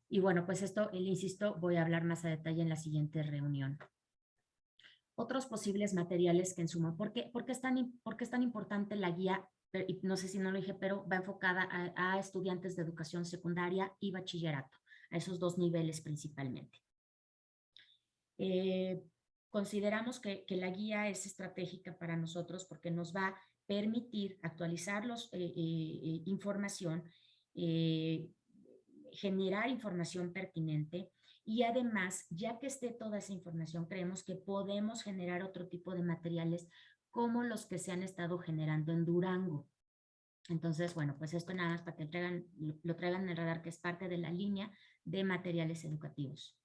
Y bueno, pues esto, le insisto, voy a hablar más a detalle en la siguiente reunión. Otros posibles materiales que en suma, ¿por qué es tan importante la guía? Y no sé si no lo dije, pero va enfocada a estudiantes de educación secundaria y bachillerato, a esos dos niveles principalmente. Consideramos que la guía es estratégica para nosotros porque nos va a permitir actualizar información, generar información pertinente, y además, ya que esté toda esa información, creemos que podemos generar otro tipo de materiales como los que se han estado generando en Durango. Entonces, bueno, pues esto nada más para que lo traigan en el radar, que es parte de la línea de materiales educativos.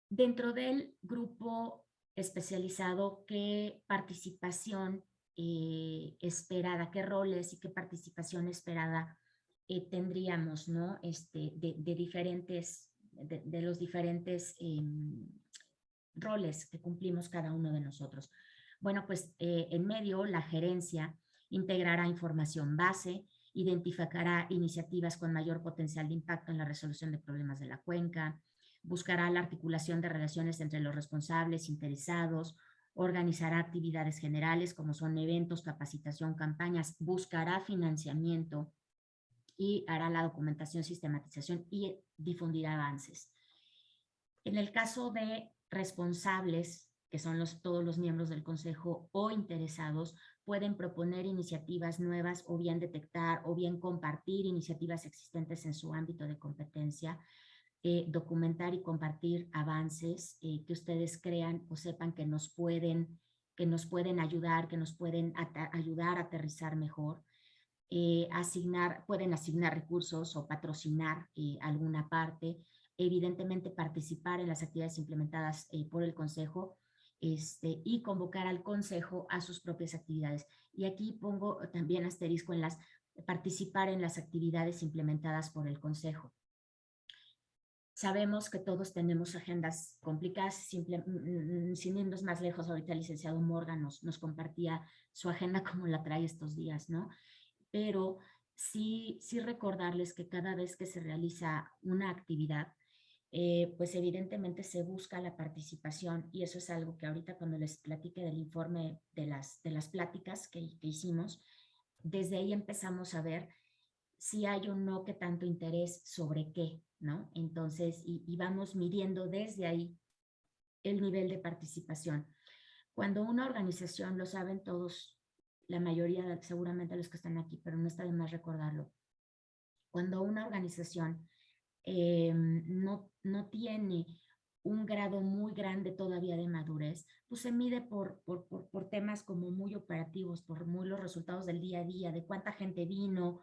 Dentro del grupo especializado, ¿qué participación esperada, qué roles y qué participación esperada tendríamos, ¿no? De los diferentes roles que cumplimos cada uno de nosotros? Bueno, pues en medio, la gerencia integrará información base, identificará iniciativas con mayor potencial de impacto en la resolución de problemas de la cuenca, buscará la articulación de relaciones entre los responsables, interesados, organizará actividades generales como son eventos, capacitación, campañas, buscará financiamiento y hará la documentación, sistematización y difundirá avances. En el caso de responsables, que son todos los miembros del consejo o interesados, pueden proponer iniciativas nuevas o bien detectar o bien compartir iniciativas existentes en su ámbito de competencia, documentar y compartir avances que ustedes crean o sepan que nos pueden ayudar, que nos pueden ayudar a aterrizar mejor. Pueden asignar recursos o patrocinar alguna parte, evidentemente participar en las actividades implementadas por el consejo, y convocar al consejo a sus propias actividades. Y aquí pongo también asterisco en participar en las actividades implementadas por el consejo. Sabemos que todos tenemos agendas complicadas, sin irnos más lejos, ahorita el licenciado Morgan nos compartía su agenda como la trae estos días, ¿no? Pero sí recordarles que cada vez que se realiza una actividad, pues evidentemente se busca la participación, y eso es algo que ahorita cuando les platique del informe de las pláticas que hicimos, desde ahí empezamos a ver si hay o no que tanto interés sobre qué, ¿no? Entonces, y vamos midiendo desde ahí el nivel de participación. Cuando una organización, lo saben todos, la mayoría, seguramente los que están aquí, pero no está de más recordarlo, cuando una organización no tiene un grado muy grande todavía de madurez, pues se mide por temas como muy operativos, por los resultados del día a día, de cuánta gente vino,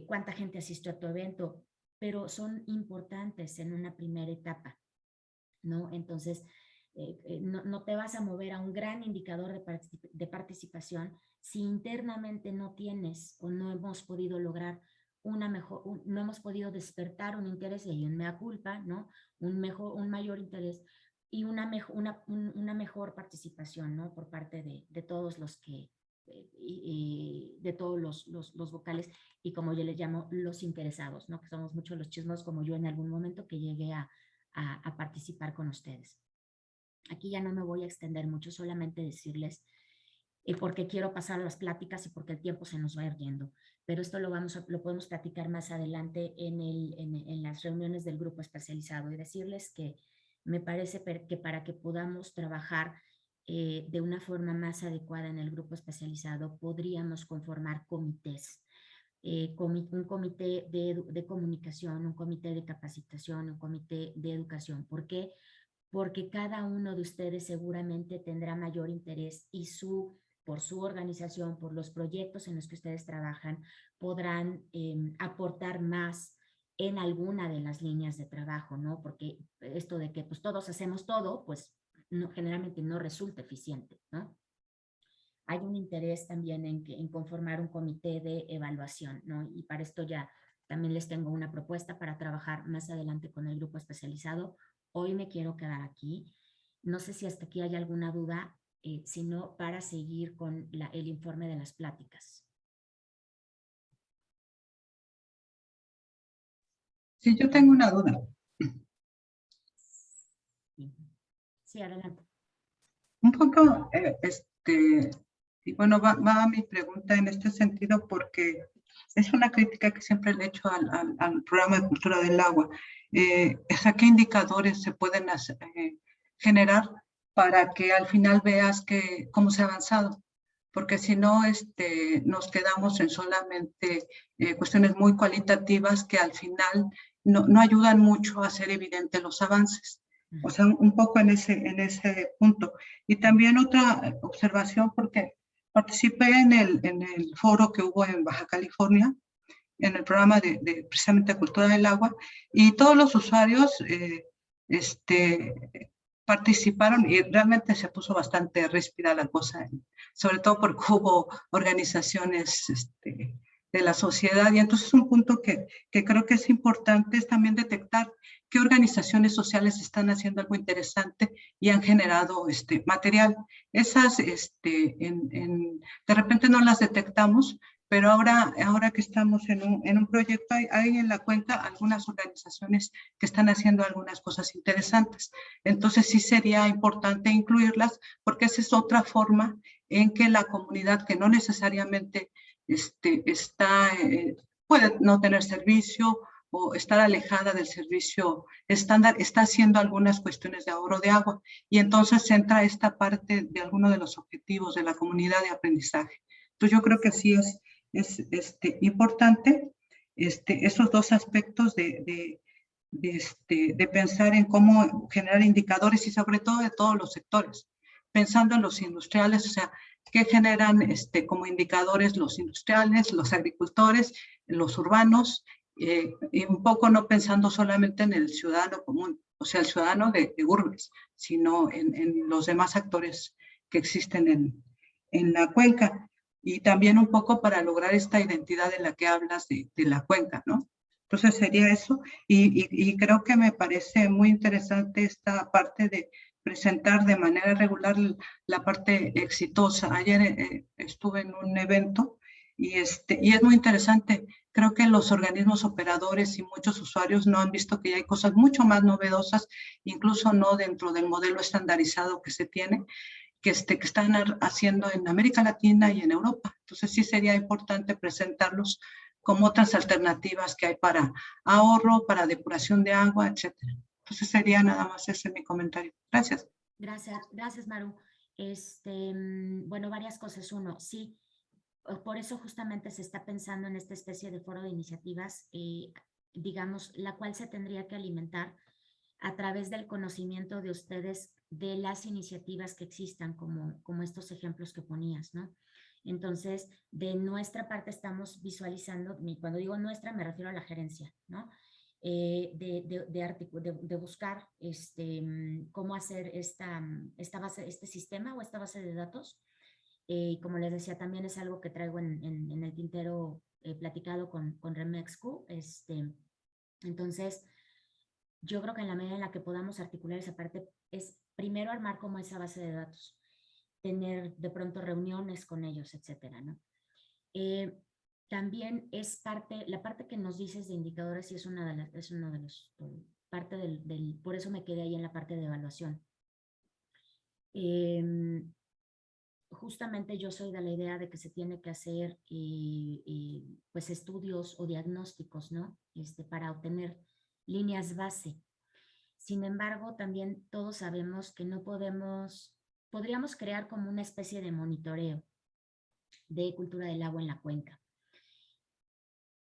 cuánta gente asistió a tu evento, pero son importantes en una primera etapa, ¿no? Entonces, no te vas a mover a un gran indicador de participación si internamente no tienes o no hemos podido lograr no hemos podido despertar un interés y un mea culpa, ¿no? Un mayor interés y una mejor participación, ¿no? Por parte de todos los que, de todos los vocales, y como yo les llamo, los interesados, ¿no? Que somos muchos los chismos, como yo en algún momento que llegué a participar con ustedes. Aquí ya no me voy a extender mucho, solamente decirles porque quiero pasar a las pláticas y porque el tiempo se nos va a ir yendo. Pero esto lo podemos platicar más adelante en las reuniones del grupo especializado, y decirles que me parece que para que podamos trabajar de una forma más adecuada en el grupo especializado, podríamos conformar comités. un comité de comunicación, un comité de capacitación, un comité de educación. ¿Por qué? Porque cada uno de ustedes seguramente tendrá mayor interés y por su organización, por los proyectos en los que ustedes trabajan, podrán aportar más en alguna de las líneas de trabajo, ¿no? Porque esto de que pues todos hacemos todo, pues no, generalmente no resulta eficiente, ¿no? Hay un interés también en conformar un comité de evaluación, ¿no? Y para esto ya también les tengo una propuesta para trabajar más adelante con el grupo especializado. Hoy me quiero quedar aquí. No sé si hasta aquí hay alguna duda, sino para seguir con el informe de las pláticas. Sí, yo tengo una duda. Sí, adelante. Un poco, y bueno, va mi pregunta en este sentido porque es una crítica que siempre le he hecho al programa de cultura del agua. O sea, ¿qué indicadores se pueden generar para que al final veas cómo se ha avanzado? Porque si no, nos quedamos en solamente cuestiones muy cualitativas que al final no ayudan mucho a hacer evidentes los avances. O sea, un poco en ese punto. Y también otra observación, porque participé en el foro que hubo en Baja California, en el programa de precisamente Cultura del Agua, y todos los usuarios participaron y realmente se puso bastante ríspida la cosa, sobre todo porque hubo organizaciones de la sociedad. Y entonces un punto que creo que es importante es también detectar qué organizaciones sociales están haciendo algo interesante y han generado material. Esas de repente no las detectamos, pero ahora que estamos en un proyecto, hay en la cuenca algunas organizaciones que están haciendo algunas cosas interesantes. Entonces sí sería importante incluirlas, porque esa es otra forma en que la comunidad que no necesariamente puede no tener servicio o estar alejada del servicio estándar, está haciendo algunas cuestiones de ahorro de agua. Y entonces entra esta parte de alguno de los objetivos de la comunidad de aprendizaje. Entonces yo creo que sí es importante esos dos aspectos de pensar en cómo generar indicadores y sobre todo de todos los sectores, pensando en los industriales, o sea, qué generan como indicadores los industriales, los agricultores, los urbanos, y un poco no pensando solamente en el ciudadano común, o sea, el ciudadano de urbes, sino en los demás actores que existen en la cuenca. Y también un poco para lograr esta identidad de la que hablas de la cuenca, ¿no? Entonces sería eso, y creo que me parece muy interesante esta parte de presentar de manera regular la parte exitosa. Ayer estuve en un evento y es muy interesante. Creo que los organismos operadores y muchos usuarios no han visto que hay cosas mucho más novedosas, incluso no dentro del modelo estandarizado que se tiene, que están haciendo en América Latina y en Europa. Entonces sí sería importante presentarlos como otras alternativas que hay para ahorro, para depuración de agua, etcétera. Entonces sería nada más ese mi comentario. Gracias. Gracias, Maru. Bueno, varias cosas. Uno, sí, por eso justamente se está pensando en esta especie de foro de iniciativas, digamos, la cual se tendría que alimentar a través del conocimiento de ustedes de las iniciativas que existan, como estos ejemplos que ponías, ¿no? Entonces, de nuestra parte estamos visualizando, y cuando digo nuestra me refiero a la gerencia, ¿no? De buscar cómo hacer esta base, este sistema o esta base de datos. Y como les decía, también es algo que traigo en el tintero platicado con Remexco. Entonces, yo creo que en la medida en la que podamos articular esa parte es primero armar como esa base de datos, tener de pronto reuniones con ellos, etcétera, ¿no? También es la parte que nos dices de indicadores y es uno de los, parte por eso me quedé ahí en la parte de evaluación. Justamente yo soy de la idea de que se tiene que hacer pues estudios o diagnósticos, ¿no? Para obtener líneas base. Sin embargo, también todos sabemos que no podríamos crear como una especie de monitoreo de cultura del agua en la cuenca.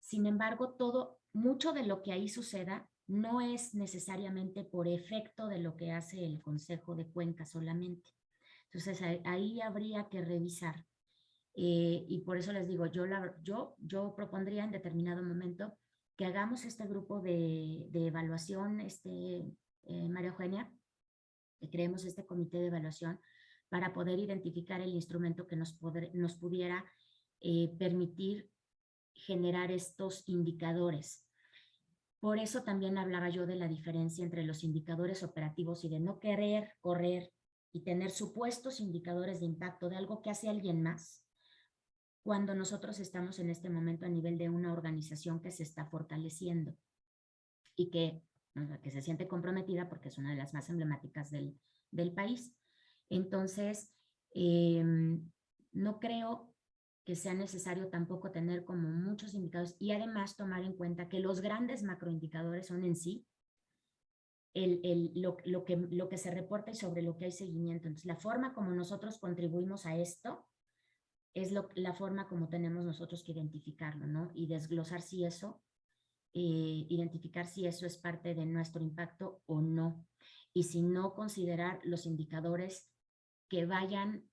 Sin embargo, mucho de lo que ahí suceda no es necesariamente por efecto de lo que hace el Consejo de Cuenca solamente. Entonces, ahí habría que revisar. Y por eso les digo, yo propondría en determinado momento que hagamos este grupo de evaluación, María Eugenia, que creemos este comité de evaluación para poder identificar el instrumento que nos pudiera permitir generar estos indicadores. Por eso también hablaba yo de la diferencia entre los indicadores operativos y de no querer correr y tener supuestos indicadores de impacto de algo que hace alguien más, cuando nosotros estamos en este momento a nivel de una organización que se está fortaleciendo y que se siente comprometida porque es una de las más emblemáticas del país. Entonces, no creo que sea necesario tampoco tener como muchos indicadores y además tomar en cuenta que los grandes macroindicadores son en sí lo que se reporta y sobre lo que hay seguimiento. Entonces, la forma como nosotros contribuimos a esto es la forma como tenemos nosotros que identificarlo, ¿no? Y desglosar si eso, identificar si eso es parte de nuestro impacto o no. Y si no, considerar los indicadores que vayan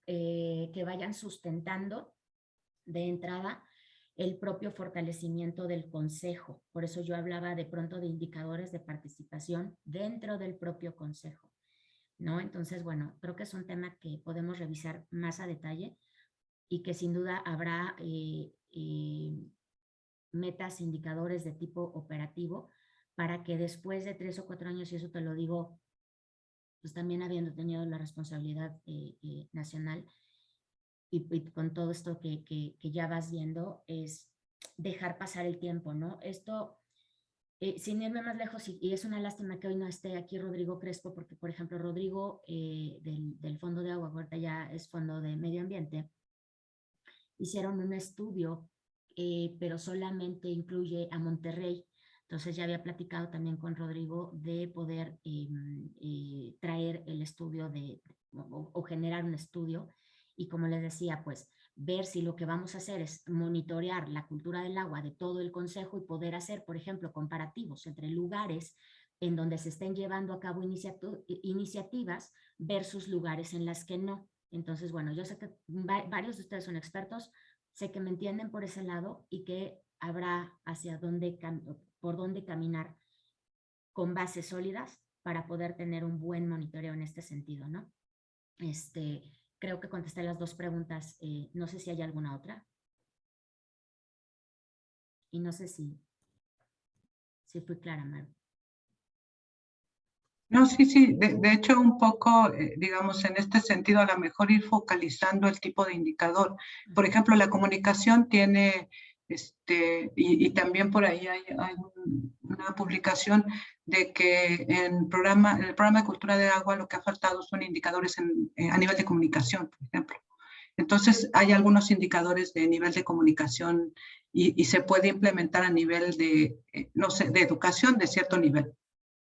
que vayan sustentando de entrada el propio fortalecimiento del consejo. Por eso yo hablaba de pronto de indicadores de participación dentro del propio consejo, ¿no? Entonces, bueno, creo que es un tema que podemos revisar más a detalle y que sin duda habrá metas, indicadores de tipo operativo para que después de 3 o 4 años, y eso te lo digo pues también habiendo tenido la responsabilidad nacional y con todo esto que ya vas viendo, es dejar pasar el tiempo, ¿no? Esto, sin irme más lejos, y es una lástima que hoy no esté aquí Rodrigo Crespo, porque, por ejemplo, Rodrigo del Fondo de Agua, ahorita ya es Fondo de Medio Ambiente, hicieron un estudio, pero solamente incluye a Monterrey. Entonces ya había platicado también con Rodrigo de poder traer el estudio o generar un estudio y como les decía, pues ver si lo que vamos a hacer es monitorear la cultura del agua de todo el consejo y poder hacer, por ejemplo, comparativos entre lugares en donde se estén llevando a cabo iniciativas versus lugares en las que no. Entonces, bueno, yo sé que varios de ustedes son expertos, sé que me entienden por ese lado y que habrá por dónde caminar con bases sólidas para poder tener un buen monitoreo en este sentido, ¿no? Creo que contesté las 2 preguntas. No sé si hay alguna otra. Y no sé si fui clara, Maru. No, sí, de hecho un poco, digamos, en este sentido, a lo mejor ir focalizando el tipo de indicador. Por ejemplo, la comunicación tiene, y también por ahí hay una publicación de que en el programa de cultura de agua lo que ha faltado son indicadores a nivel de comunicación, por ejemplo. Entonces, hay algunos indicadores de nivel de comunicación y se puede implementar a nivel de, no sé, de educación de cierto nivel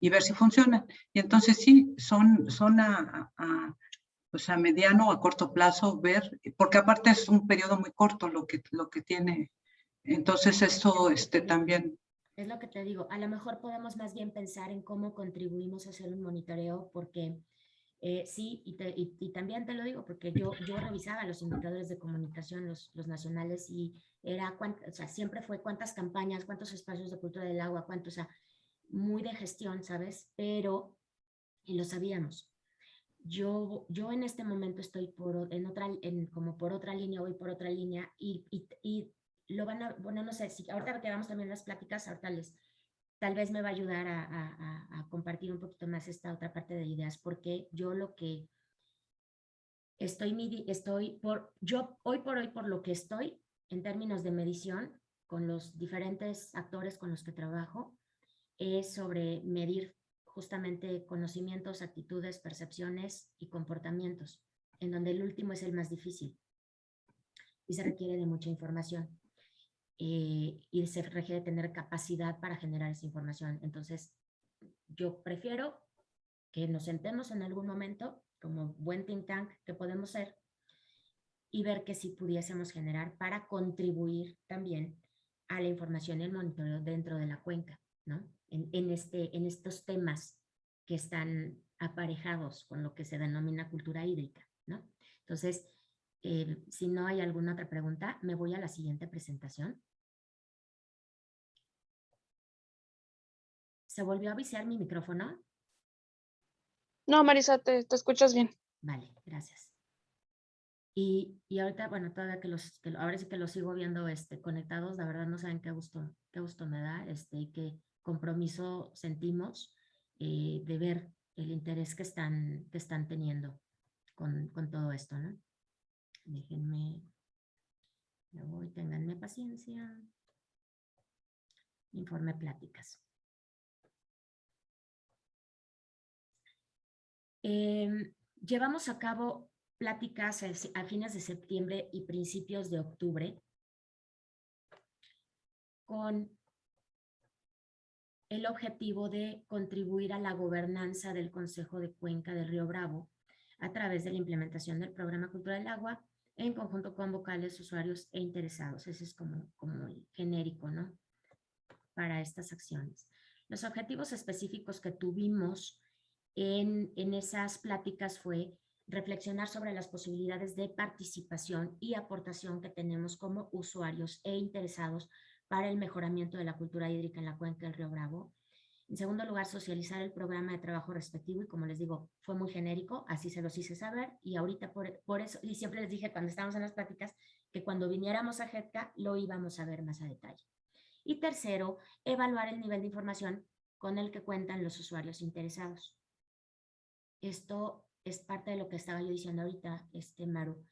y ver si funcionan. Y entonces sí, son pues a mediano o a corto plazo ver, porque aparte es un periodo muy corto lo que tiene. Entonces eso también. Es lo que te digo, a lo mejor podemos más bien pensar en cómo contribuimos a hacer un monitoreo, porque sí, y también te lo digo, porque yo revisaba los indicadores de comunicación, los nacionales, y era, o sea, siempre fue cuántas campañas, cuántos espacios de cultura del agua, cuántos, o sea, muy de gestión, ¿sabes? Pero, y lo sabíamos. Yo en este momento estoy como por otra línea, voy por otra línea, y lo van a, bueno, no sé, si ahorita que vamos también las pláticas, ahorita tal vez me va a ayudar a compartir un poquito más esta otra parte de ideas, porque yo lo que yo hoy por hoy, por lo que estoy en términos de medición con los diferentes actores con los que trabajo, es sobre medir justamente conocimientos, actitudes, percepciones y comportamientos, en donde el último es el más difícil y se requiere de mucha información y se requiere tener capacidad para generar esa información. Entonces, yo prefiero que nos sentemos en algún momento como buen think tank que podemos ser y ver qué sí pudiésemos generar para contribuir también a la información y el monitoreo dentro de la cuenca, ¿no? En estos temas que están aparejados con lo que se denomina cultura hídrica, ¿no? Entonces, si no hay alguna otra pregunta, me voy a la siguiente presentación. ¿Se volvió a viciar mi micrófono? No, Marisa, te escuchas bien. Vale, gracias. Y ahorita, bueno, todavía ahora sí que los sigo viendo conectados, la verdad no saben qué gusto me da y qué compromiso sentimos de ver el interés que están teniendo con todo esto, ¿no? Déjenme, me voy, ténganme paciencia. Informe pláticas. Llevamos a cabo pláticas a fines de septiembre y principios de octubre con el objetivo de contribuir a la gobernanza del Consejo de Cuenca del Río Bravo a través de la implementación del Programa Cultura del Agua en conjunto con vocales, usuarios e interesados. Ese es como el genérico, ¿no? Para estas acciones. Los objetivos específicos que tuvimos en esas pláticas fue reflexionar sobre las posibilidades de participación y aportación que tenemos como usuarios e interesados para el mejoramiento de la cultura hídrica en la cuenca del Río Bravo. En segundo lugar, socializar el programa de trabajo respectivo y, como les digo, fue muy genérico, así se los hice saber y ahorita por eso, y siempre les dije cuando estábamos en las pláticas que cuando viniéramos a JETCA lo íbamos a ver más a detalle. Y tercero, evaluar el nivel de información con el que cuentan los usuarios interesados. Esto es parte de lo que estaba yo diciendo ahorita, Maru.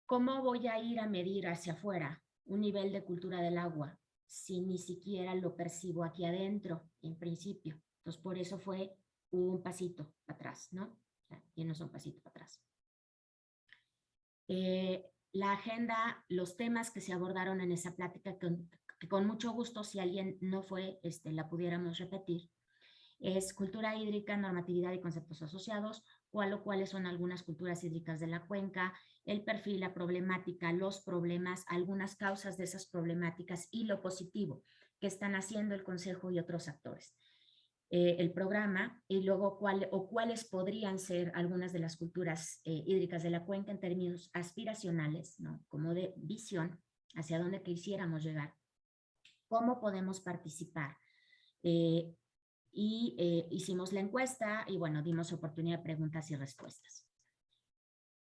¿Cómo voy a ir a medir hacia afuera un nivel de cultura del agua si ni siquiera lo percibo aquí adentro, en principio? Entonces, por eso fue un pasito para atrás, ¿no? Y no es un pasito para atrás. La agenda, los temas que se abordaron en esa plática, que con mucho gusto, si alguien no fue, la pudiéramos repetir, es cultura hídrica, normatividad y conceptos asociados, cuáles son algunas culturas hídricas de la cuenca, el perfil, la problemática, los problemas, algunas causas de esas problemáticas y lo positivo que están haciendo el Consejo y otros actores. El programa y luego cuáles podrían ser algunas de las culturas hídricas de la cuenca en términos aspiracionales, ¿no? Como de visión hacia dónde quisiéramos llegar, cómo podemos participar. Hicimos la encuesta y bueno, dimos oportunidad de preguntas y respuestas.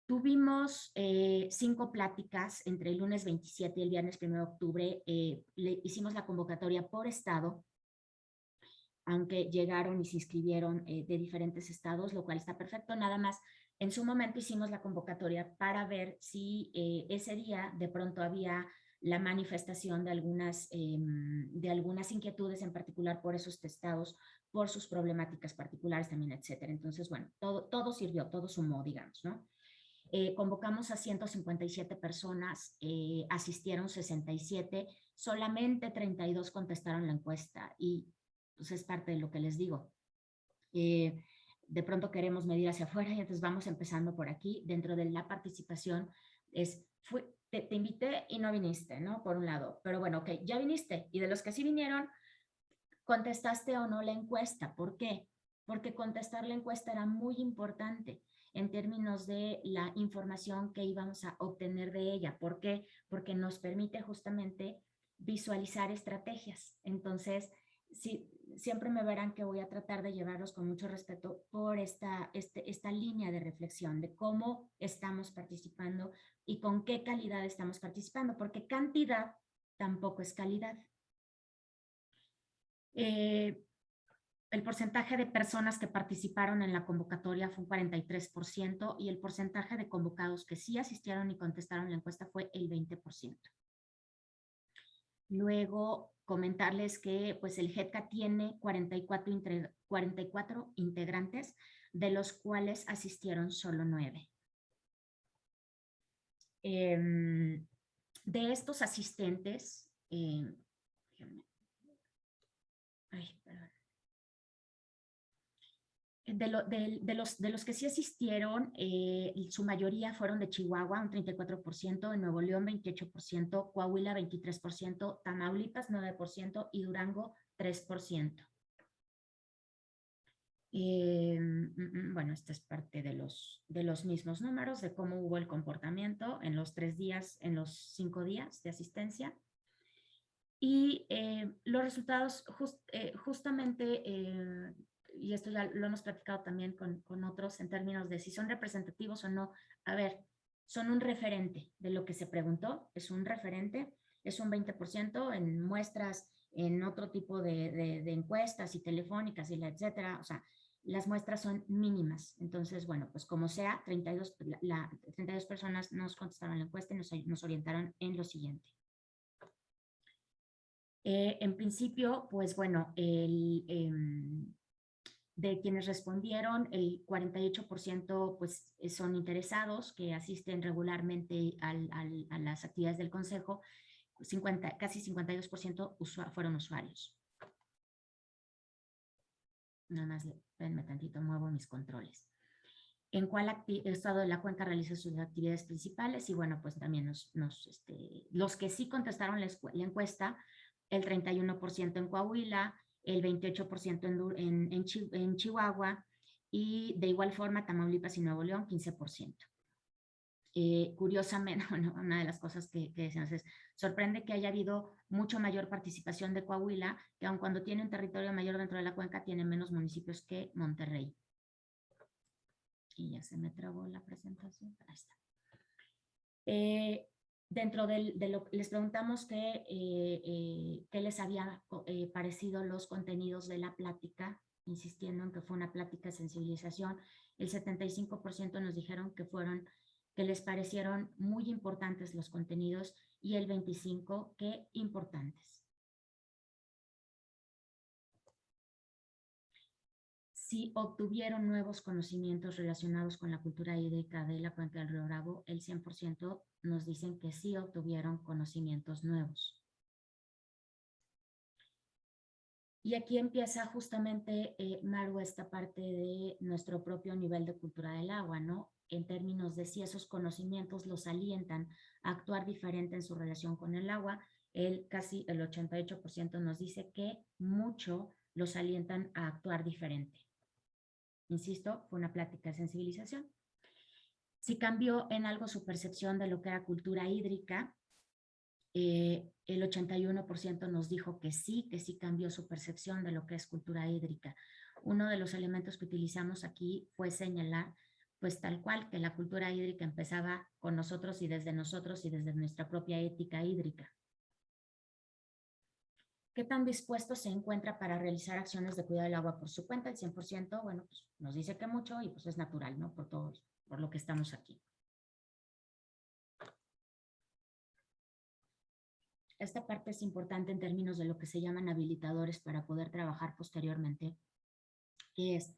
Tuvimos 5 pláticas entre el lunes 27 y el viernes 1 de octubre. Hicimos la convocatoria por estado, aunque llegaron y se inscribieron de diferentes estados, lo cual está perfecto. Nada más, en su momento hicimos la convocatoria para ver si ese día de pronto había la manifestación de algunas inquietudes en particular por esos estados, por sus problemáticas particulares también, etcétera. Entonces, bueno, todo sirvió, todo sumó, digamos, ¿no? Convocamos a 157 personas, asistieron 67, solamente 32 contestaron la encuesta y pues es parte de lo que les digo. De pronto queremos medir hacia afuera y entonces vamos empezando por aquí. Dentro de la participación te invité y no viniste, ¿no? Por un lado, pero bueno, ok, ya viniste y de los que sí vinieron, ¿contestaste o no la encuesta? ¿Por qué? Porque contestar la encuesta era muy importante en términos de la información que íbamos a obtener de ella. ¿Por qué? Porque nos permite justamente visualizar estrategias. Entonces, sí, siempre me verán que voy a tratar de llevarlos con mucho respeto por esta línea de reflexión de cómo estamos participando y con qué calidad estamos participando, porque cantidad tampoco es calidad. El porcentaje de personas que participaron en la convocatoria fue un 43% y el porcentaje de convocados que sí asistieron y contestaron la encuesta fue el 20%. Luego, comentarles que pues, el JETCA tiene 44 integrantes, de los cuales asistieron solo 9. De estos asistentes, De los que sí asistieron, su mayoría fueron de Chihuahua, un 34%, de Nuevo León, 28%, Coahuila, 23%, Tamaulipas, 9% y Durango, 3%. Bueno, esta es parte de los mismos números, de cómo hubo el comportamiento en los 3 días, en los 5 días de asistencia. Y los resultados justamente, y esto ya lo hemos platicado también con otros en términos de si son representativos o no. A ver, son un referente de lo que se preguntó, es un referente, es un 20% en muestras, en otro tipo de encuestas y telefónicas y etcétera. O sea, las muestras son mínimas. Entonces, bueno, pues como sea, 32 personas nos contestaron la encuesta y nos orientaron en lo siguiente. En principio, pues bueno, de quienes respondieron, el 48% pues son interesados, que asisten regularmente a las actividades del Consejo, casi 52% fueron usuarios. Nada más, espérenme tantito, muevo mis controles. En cuál estado de la cuenca realiza sus actividades principales, y bueno, pues también los que sí contestaron la encuesta, el 31% en Coahuila, el 28% en Chihuahua, y de igual forma Tamaulipas y Nuevo León, 15%. Curiosamente, bueno, una de las cosas que decíamos es, sorprende que haya habido mucho mayor participación de Coahuila, que aun cuando tiene un territorio mayor dentro de la cuenca, tiene menos municipios que Monterrey. Y ya se me trabó la presentación. Ahí está. Dentro les preguntamos qué les había parecido los contenidos de la plática, insistiendo en que fue una plática de sensibilización. El 75% nos dijeron que les parecieron muy importantes los contenidos, y el 25% que importantes. Si obtuvieron nuevos conocimientos relacionados con la cultura hídrica de la cuenca del Río Bravo, el 100% nos dicen que sí obtuvieron conocimientos nuevos. Y aquí empieza justamente, Maru, esta parte de nuestro propio nivel de cultura del agua, ¿no? En términos de si esos conocimientos los alientan a actuar diferente en su relación con el agua, casi el 88% nos dice que mucho los alientan a actuar diferente. Insisto, fue una plática de sensibilización. Si cambió en algo su percepción de lo que era cultura hídrica, el 81% nos dijo que sí cambió su percepción de lo que es cultura hídrica. Uno de los elementos que utilizamos aquí fue señalar, pues tal cual, que la cultura hídrica empezaba con nosotros y desde nuestra propia ética hídrica. ¿Qué tan dispuesto se encuentra para realizar acciones de cuidado del agua por su cuenta? El 100%, bueno, pues nos dice que mucho, y pues es natural, ¿no? Por lo que estamos aquí. Esta parte es importante en términos de lo que se llaman habilitadores para poder trabajar posteriormente, que es,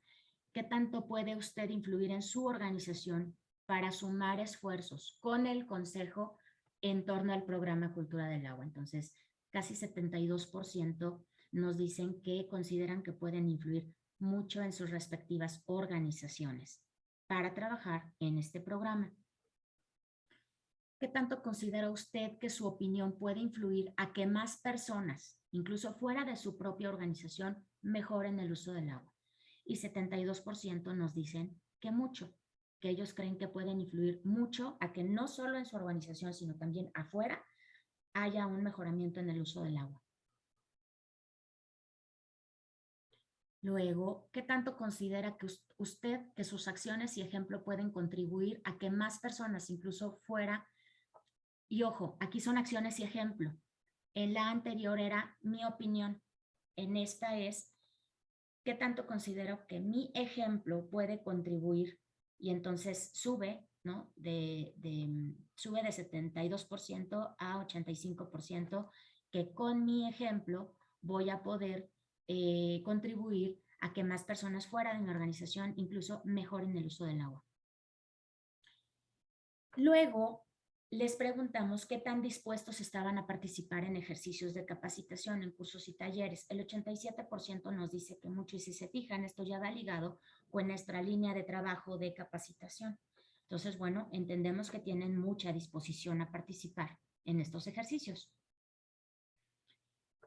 ¿qué tanto puede usted influir en su organización para sumar esfuerzos con el Consejo en torno al programa Cultura del Agua? Entonces, casi 72% nos dicen que consideran que pueden influir mucho en sus respectivas organizaciones para trabajar en este programa. ¿Qué tanto considera usted que su opinión puede influir a que más personas, incluso fuera de su propia organización, mejoren el uso del agua? Y 72% nos dicen que mucho, que ellos creen que pueden influir mucho a que no solo en su organización, sino también afuera, haya un mejoramiento en el uso del agua. Luego, ¿qué tanto considera que usted que sus acciones y ejemplo pueden contribuir a que más personas, incluso fuera, y ojo, aquí son acciones y ejemplo. En la anterior era mi opinión. En esta es, ¿qué tanto considero que mi ejemplo puede contribuir? Y entonces sube, ¿no? Sube de 72% a 85%, que con mi ejemplo voy a poder contribuir a que más personas fuera de mi organización incluso mejoren el uso del agua. Luego, les preguntamos qué tan dispuestos estaban a participar en ejercicios de capacitación, en cursos y talleres. El 87% nos dice que mucho, y si se fijan, esto ya va ligado con nuestra línea de trabajo de capacitación. Entonces, bueno, entendemos que tienen mucha disposición a participar en estos ejercicios.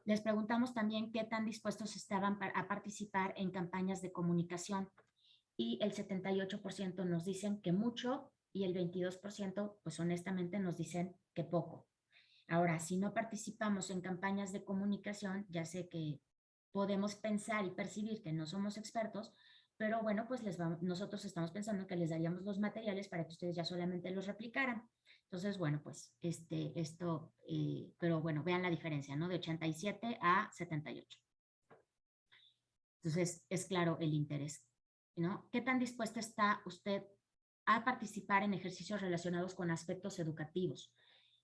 Les preguntamos también qué tan dispuestos estaban a participar en campañas de comunicación y el 78% nos dicen que mucho y el 22% pues honestamente nos dicen que poco. Ahora, si no participamos en campañas de comunicación, ya sé que podemos pensar y percibir que no somos expertos, pero bueno, pues nosotros estamos pensando que les daríamos los materiales para que ustedes ya solamente los replicaran. Entonces, bueno, pues pero bueno, vean la diferencia, ¿no? De 87 a 78. Entonces, es claro el interés, ¿no? ¿Qué tan dispuesto está usted a participar en ejercicios relacionados con aspectos educativos?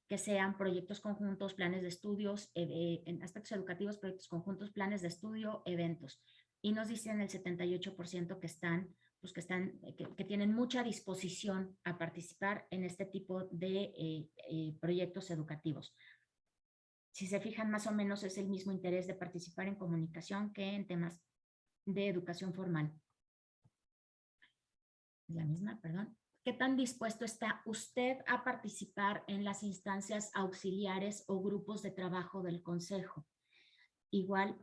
Que sean proyectos conjuntos, planes de estudios, en aspectos educativos, proyectos conjuntos, planes de estudio, eventos. Y nos dicen el 78% que tienen mucha disposición a participar en este tipo de proyectos educativos. Si se fijan, más o menos es el mismo interés de participar en comunicación que en temas de educación formal. Es la misma, perdón. ¿Qué tan dispuesto está usted a participar en las instancias auxiliares o grupos de trabajo del consejo? Igual,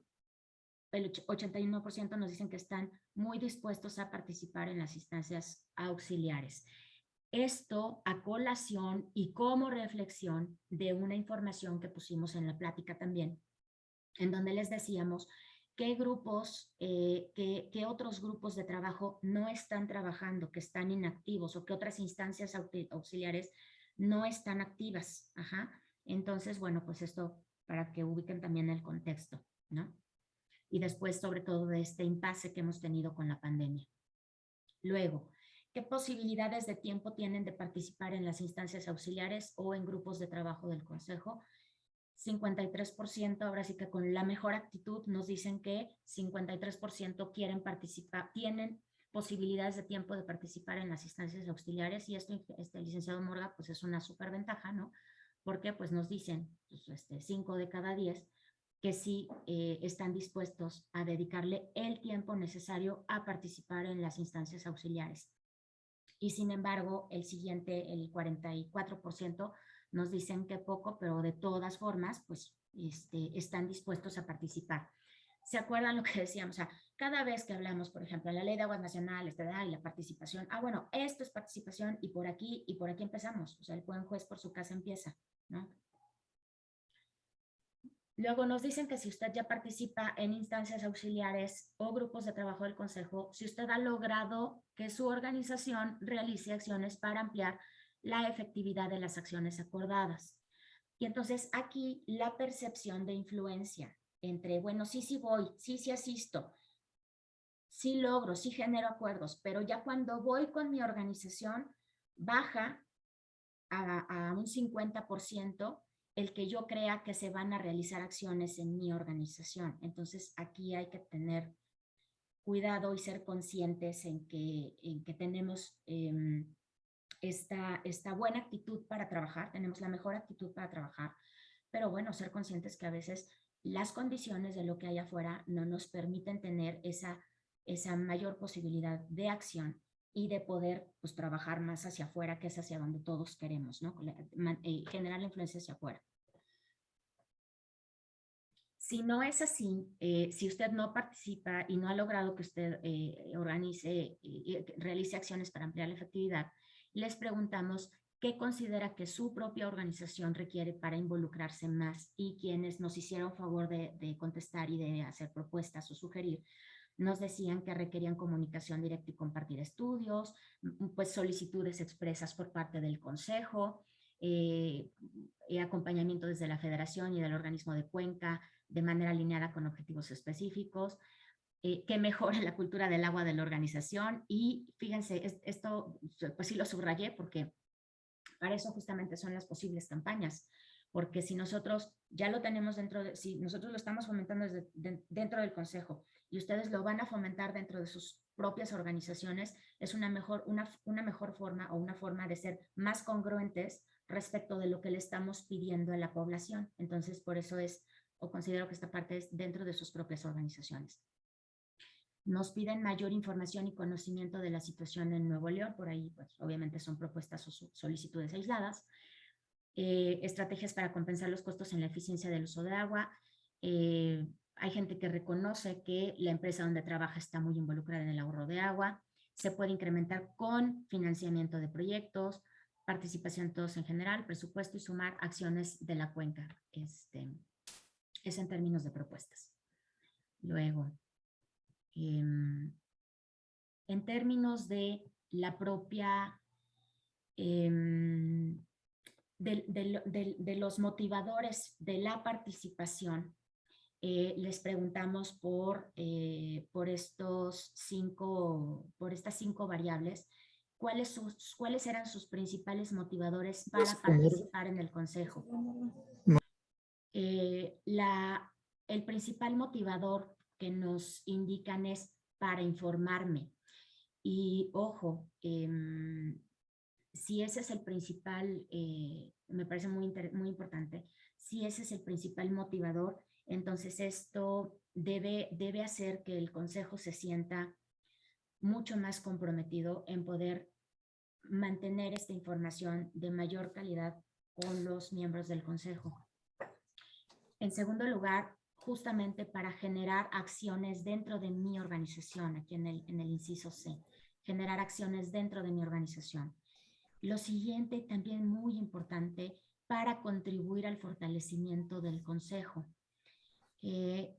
el 81% nos dicen que están muy dispuestos a participar en las instancias auxiliares. Esto a colación y como reflexión de una información que pusimos en la plática también, en donde les decíamos qué grupos, qué otros grupos de trabajo no están trabajando, que están inactivos, o qué otras instancias auxiliares no están activas. Ajá. Entonces, bueno, pues esto para que ubiquen también el contexto, ¿no? Y después, sobre todo, de este impasse que hemos tenido con la pandemia. Luego, ¿qué posibilidades de tiempo tienen de participar en las instancias auxiliares o en grupos de trabajo del consejo? 53%, ahora sí que con la mejor actitud nos dicen que 53% quieren participar, tienen posibilidades de tiempo de participar en las instancias auxiliares, y esto, licenciado Morga, pues es una súper ventaja, ¿no? Porque pues nos dicen, pues, 5 de cada 10 que sí están dispuestos a dedicarle el tiempo necesario a participar en las instancias auxiliares. Y sin embargo, el 44%, nos dicen que poco, pero de todas formas, pues están dispuestos a participar. ¿Se acuerdan lo que decíamos? O sea, cada vez que hablamos, por ejemplo, de la ley de aguas nacionales, y la participación, bueno, esto es participación y por aquí empezamos. O sea, el buen juez por su casa empieza, ¿no? Luego nos dicen que si usted ya participa en instancias auxiliares o grupos de trabajo del consejo, si usted ha logrado que su organización realice acciones para ampliar la efectividad de las acciones acordadas. Y entonces aquí la percepción de influencia entre, bueno, sí voy, sí asisto, sí logro, sí genero acuerdos, pero ya cuando voy con mi organización baja a un 50% el que yo crea que se van a realizar acciones en mi organización. Entonces aquí hay que tener cuidado y ser conscientes en que tenemos esta buena actitud para trabajar, tenemos la mejor actitud para trabajar, pero bueno, ser conscientes que a veces las condiciones de lo que hay afuera no nos permiten tener esa mayor posibilidad de acción y de poder pues trabajar más hacia afuera, que es hacia donde todos queremos, ¿no? Generar la influencia hacia afuera. Si no es así, si usted no participa y no ha logrado que usted organice y realice acciones para ampliar la efectividad, les preguntamos qué considera que su propia organización requiere para involucrarse más, y quienes nos hicieron favor de contestar y de hacer propuestas o sugerir, nos decían que requerían comunicación directa y compartir estudios, pues solicitudes expresas por parte del consejo, acompañamiento desde la federación y del organismo de cuenca de manera alineada con objetivos específicos, que mejore la cultura del agua de la organización. Y fíjense, esto pues sí lo subrayé porque para eso justamente son las posibles campañas, porque si nosotros ya lo tenemos si nosotros lo estamos fomentando dentro del consejo y ustedes lo van a fomentar dentro de sus propias organizaciones, es una mejor forma, o una forma de ser más congruentes respecto de lo que le estamos pidiendo a la población. Entonces, por eso considero que esta parte es dentro de sus propias organizaciones. Nos piden mayor información y conocimiento de la situación en Nuevo León, por ahí pues obviamente son propuestas o solicitudes aisladas. Estrategias para compensar los costos en la eficiencia del uso de agua. Hay gente que reconoce que la empresa donde trabaja está muy involucrada en el ahorro de agua. Se puede incrementar con financiamiento de proyectos, participación de todos en general, presupuesto y sumar acciones de la cuenca. Es en términos de propuestas. Luego, en términos de la propia, de los motivadores de la participación, les preguntamos por estas 5 variables, cuáles eran sus principales motivadores para participar en el consejo. El principal motivador que nos indican es para informarme. Y ojo, si ese es el principal, me parece muy importante, si ese es el principal motivador, entonces esto debe hacer que el consejo se sienta mucho más comprometido en poder mantener esta información de mayor calidad con los miembros del consejo. En segundo lugar, justamente para generar acciones dentro de mi organización, aquí en el inciso C, generar acciones dentro de mi organización. Lo siguiente, también muy importante, para contribuir al fortalecimiento del consejo.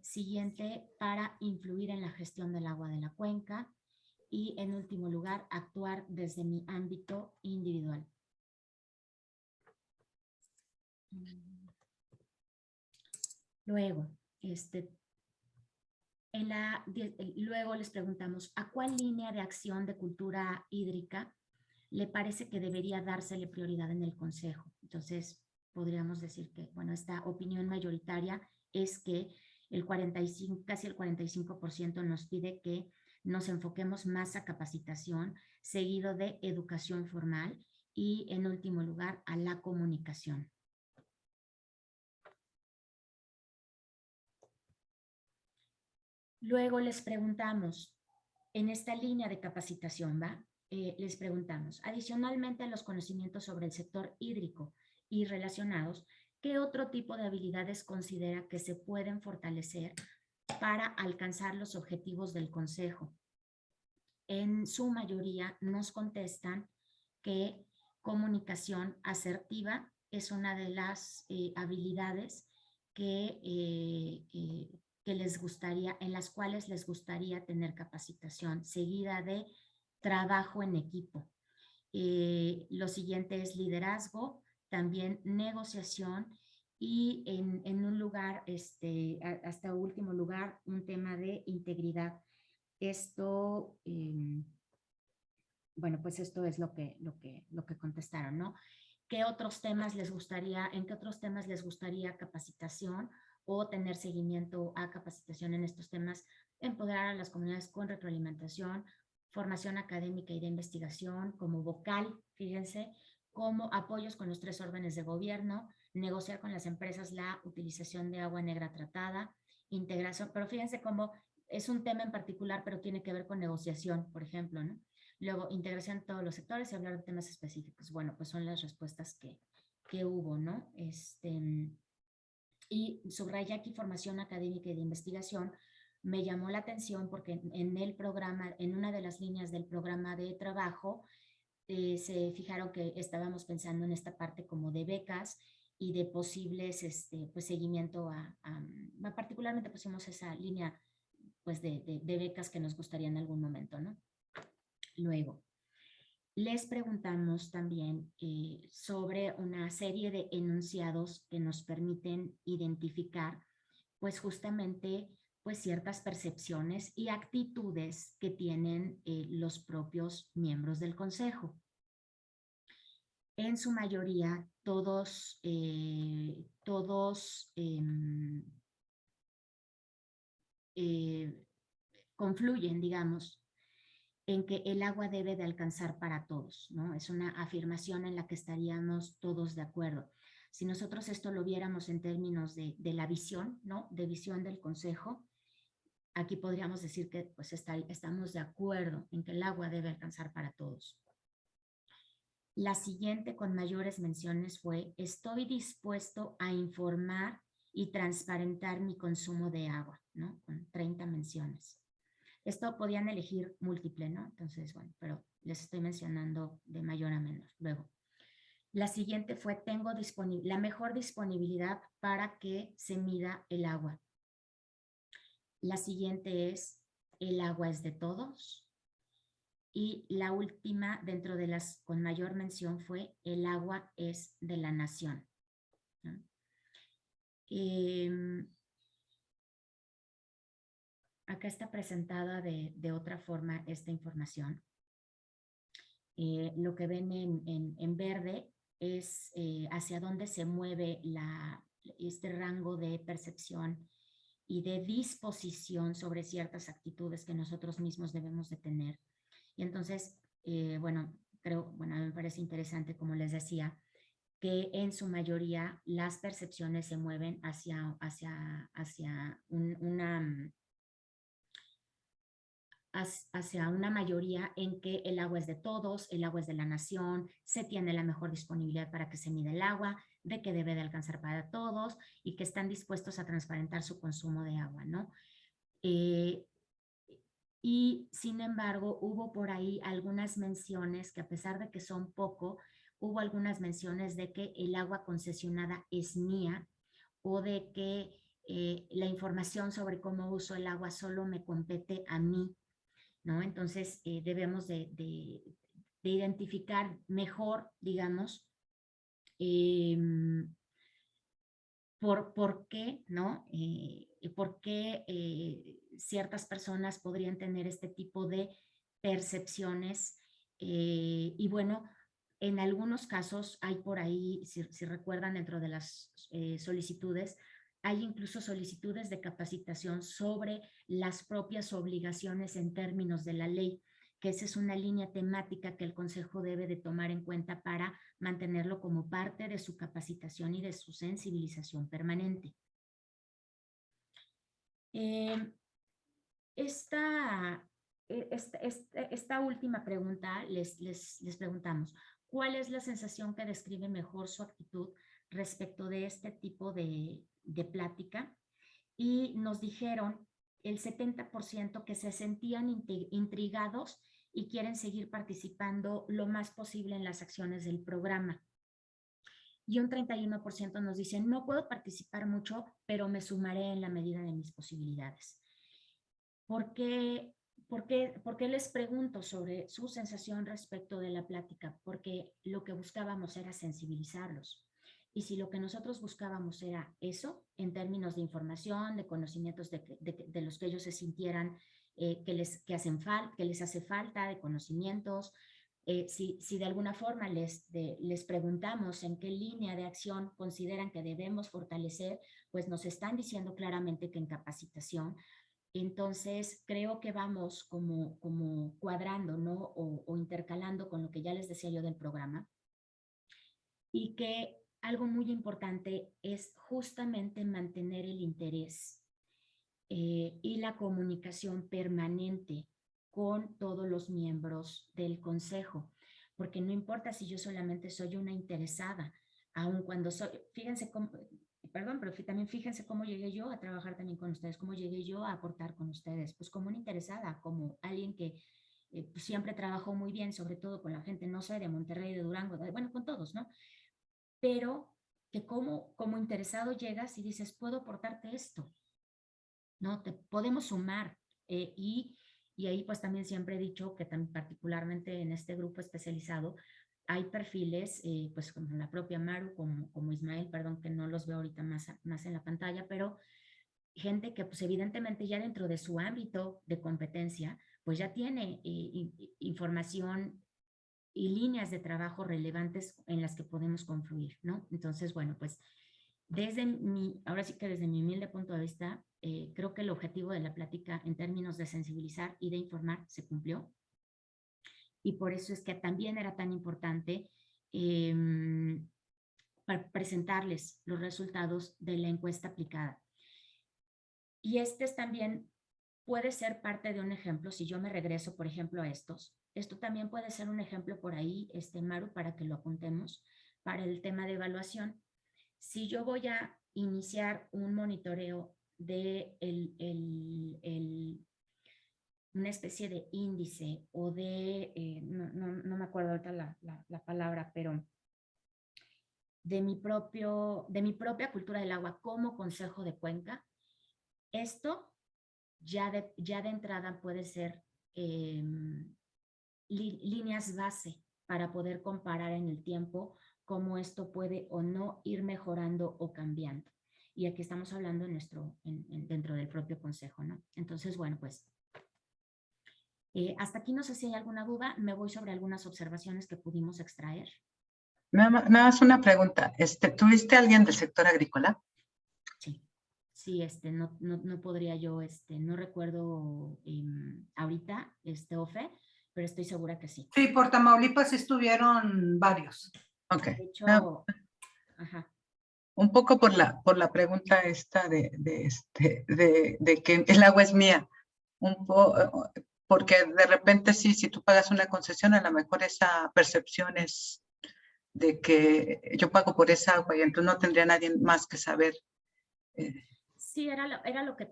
Siguiente, para influir en la gestión del agua de la cuenca. Y en último lugar, actuar desde mi ámbito individual. Luego, luego les preguntamos, ¿a cuál línea de acción de cultura hídrica le parece que debería dársele prioridad en el consejo? Entonces, podríamos decir que, bueno, esta opinión mayoritaria es que casi el 45% nos pide que nos enfoquemos más a capacitación, seguido de educación formal y, en último lugar, a la comunicación. Luego les preguntamos, en esta línea de capacitación, les preguntamos, adicionalmente a los conocimientos sobre el sector hídrico y relacionados, ¿qué otro tipo de habilidades considera que se pueden fortalecer para alcanzar los objetivos del consejo? En su mayoría nos contestan que comunicación asertiva es una de las habilidades en las cuales les gustaría tener capacitación, seguida de trabajo en equipo. Lo siguiente es liderazgo, también negociación y en un lugar, hasta último lugar, un tema de integridad. Esto, bueno, pues esto es lo que contestaron, ¿no? ¿Qué otros temas les gustaría, en qué otros temas les gustaría capacitación o tener seguimiento a capacitación en estos temas? Empoderar a las comunidades con retroalimentación, formación académica y de investigación, como vocal, fíjense, como apoyos con los 3 órdenes de gobierno, negociar con las empresas la utilización de agua negra tratada, integración, pero fíjense cómo es un tema en particular, pero tiene que ver con negociación, por ejemplo, ¿no? Luego, integración en todos los sectores y hablar de temas específicos. Bueno, pues son las respuestas que hubo, ¿no? Y subraya aquí formación académica y de investigación. Me llamó la atención porque en el programa, en una de las líneas del programa de trabajo, se fijaron que estábamos pensando en esta parte como de becas y de posibles pues seguimiento particularmente pusimos esa línea pues de becas que nos gustaría en algún momento, ¿no? Luego, les preguntamos también sobre una serie de enunciados que nos permiten identificar pues justamente pues ciertas percepciones y actitudes que tienen los propios miembros del consejo. En su mayoría, todos confluyen, digamos, en que el agua debe de alcanzar para todos, ¿no? Es una afirmación en la que estaríamos todos de acuerdo. Si nosotros esto lo viéramos en términos de la visión, ¿no? De visión del consejo, aquí podríamos decir que pues estamos de acuerdo en que el agua debe alcanzar para todos. La siguiente con mayores menciones fue: estoy dispuesto a informar y transparentar mi consumo de agua, ¿no? Con 30 menciones. Esto podían elegir múltiple, ¿no? Entonces, bueno, pero les estoy mencionando de mayor a menor. Luego, la siguiente fue: tengo la mejor disponibilidad para que se mida el agua. La siguiente es: el agua es de todos. Y la última, dentro de las con mayor mención, fue: el agua es de la nación, ¿no? Acá está presentada de otra forma esta información. Lo que ven en verde es hacia dónde se mueve este rango de percepción y de disposición sobre ciertas actitudes que nosotros mismos debemos de tener. Y entonces, bueno, a mí me parece interesante, como les decía, que en su mayoría las percepciones se mueven hacia una mayoría en que el agua es de todos, el agua es de la nación, se tiene la mejor disponibilidad para que se mida el agua, de que debe de alcanzar para todos y que están dispuestos a transparentar su consumo de agua, ¿no? Y sin embargo, hubo por ahí algunas menciones que, a pesar de que son poco, hubo algunas menciones de que el agua concesionada es mía, o de que la información sobre cómo uso el agua solo me compete a mí, ¿no? Entonces, debemos de identificar mejor, digamos, por qué, ¿no? ¿Por qué ciertas personas podrían tener este tipo de percepciones? Y bueno, en algunos casos hay por ahí, si recuerdan, dentro de las solicitudes, hay incluso solicitudes de capacitación sobre las propias obligaciones en términos de la ley, que esa es una línea temática que el Consejo debe de tomar en cuenta para mantenerlo como parte de su capacitación y de su sensibilización permanente. Esta última pregunta les preguntamos: ¿cuál es la sensación que describe mejor su actitud respecto de este tipo de plática? Y nos dijeron el 70% que se sentían intrigados y quieren seguir participando lo más posible en las acciones del programa. Y un 31% nos dicen: no puedo participar mucho, pero me sumaré en la medida de mis posibilidades. ¿Por qué les pregunto sobre su sensación respecto de la plática? Porque lo que buscábamos era sensibilizarlos. Y si lo que nosotros buscábamos era eso, en términos de información, de conocimientos de los que ellos se sintieran que les hace falta, de conocimientos, si de alguna forma les preguntamos en qué línea de acción consideran que debemos fortalecer, pues nos están diciendo claramente que en capacitación. Entonces, creo que vamos como cuadrando, ¿no? O intercalando con lo que ya les decía yo del programa. Y que algo muy importante es justamente mantener el interés y la comunicación permanente con todos los miembros del consejo, porque no importa si yo solamente soy una interesada, aun cuando soy, fíjense cómo, perdón, pero también fíjense cómo llegué yo a trabajar también con ustedes, cómo llegué yo a aportar con ustedes, pues como una interesada, como alguien que pues siempre trabajó muy bien, sobre todo con la gente, no sé, de Monterrey, de Durango, bueno, con todos, ¿no? Pero que como interesado llegas y dices: puedo aportarte esto, ¿no? Te podemos sumar. Y ahí pues también siempre he dicho que particularmente en este grupo especializado hay perfiles, pues como la propia Maru, como Ismael, perdón que no los veo ahorita más en la pantalla, pero gente que pues evidentemente ya dentro de su ámbito de competencia, pues ya tiene información y líneas de trabajo relevantes en las que podemos confluir, ¿no? Entonces, bueno, pues ahora sí que desde mi humilde punto de vista, creo que el objetivo de la plática en términos de sensibilizar y de informar se cumplió. Y por eso es que también era tan importante para presentarles los resultados de la encuesta aplicada. Y este es también puede ser parte de un ejemplo. Si yo me regreso, por ejemplo, a esto también puede ser un ejemplo por ahí, Maru, para que lo apuntemos, para el tema de evaluación. Si yo voy a iniciar un monitoreo de una especie de índice o de, no me acuerdo ahorita la palabra, pero de mi propia cultura del agua como Consejo de Cuenca, esto ya de entrada puede ser líneas base para poder comparar en el tiempo cómo esto puede o no ir mejorando o cambiando. Y aquí estamos hablando dentro del propio consejo, ¿no? Entonces, bueno, pues hasta aquí no sé si hay alguna duda. Me voy sobre algunas observaciones que pudimos extraer. Nada más una pregunta. ¿Tuviste a alguien del sector agrícola? Sí, no podría yo, no recuerdo ahorita, Ofe, pero estoy segura que sí. Sí, por Tamaulipas estuvieron varios. Ok. De hecho, ajá. Un poco por la pregunta esta de que el agua es mía. Porque de repente sí, si tú pagas una concesión, a lo mejor esa percepción es de que yo pago por esa agua y entonces no tendría nadie más que saber. Sí, era lo que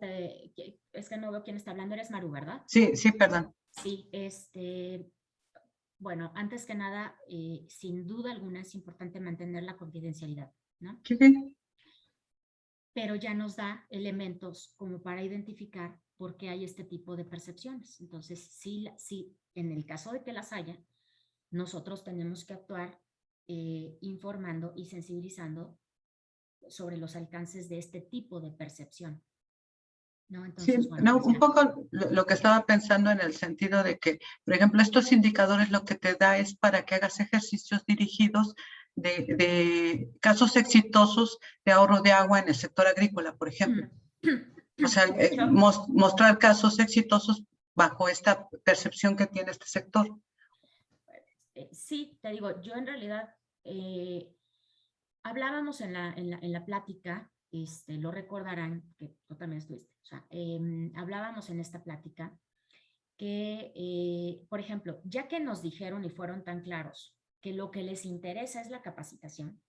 es que no veo quién está hablando, eres Maru, ¿verdad? Sí, perdón. Sí, bueno, antes que nada, sin duda alguna es importante mantener la confidencialidad, ¿no? Sí. Pero ya nos da elementos como para identificar por qué hay este tipo de percepciones. Entonces, sí, en el caso de que las haya, nosotros tenemos que actuar informando y sensibilizando sobre los alcances de este tipo de percepción. ¿No? Entonces, Sí, bueno, no, pues un poco lo que estaba pensando en el sentido de que, por ejemplo, estos indicadores lo que te da es para que hagas ejercicios dirigidos de casos exitosos de ahorro de agua en el sector agrícola, por ejemplo. O sea, mostrar casos exitosos bajo esta percepción que tiene este sector. Sí, te digo, yo en realidad hablábamos en la plática, lo recordarán, que tú también estuviste, o sea, hablábamos en esta plática que, por ejemplo, ya que nos dijeron y fueron tan claros que lo que les interesa es la capacitación,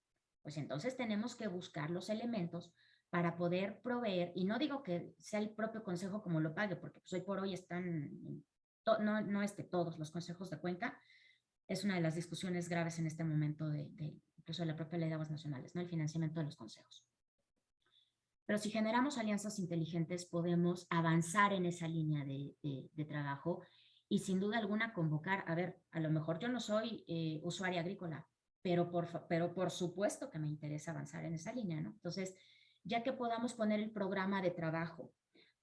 pues entonces tenemos que buscar los elementos para poder proveer, y no digo que sea el propio consejo como lo pague, porque pues hoy por hoy están, todos los consejos de Cuenca, es una de las discusiones graves en este momento incluso de la propia ley de aguas nacionales, ¿no? El financiamiento de los consejos. Pero si generamos alianzas inteligentes, podemos avanzar en esa línea de trabajo y sin duda alguna convocar, a ver, a lo mejor yo no soy usuaria agrícola, pero por supuesto que me interesa avanzar en esa línea, ¿no? Entonces, ya que podamos poner el programa de trabajo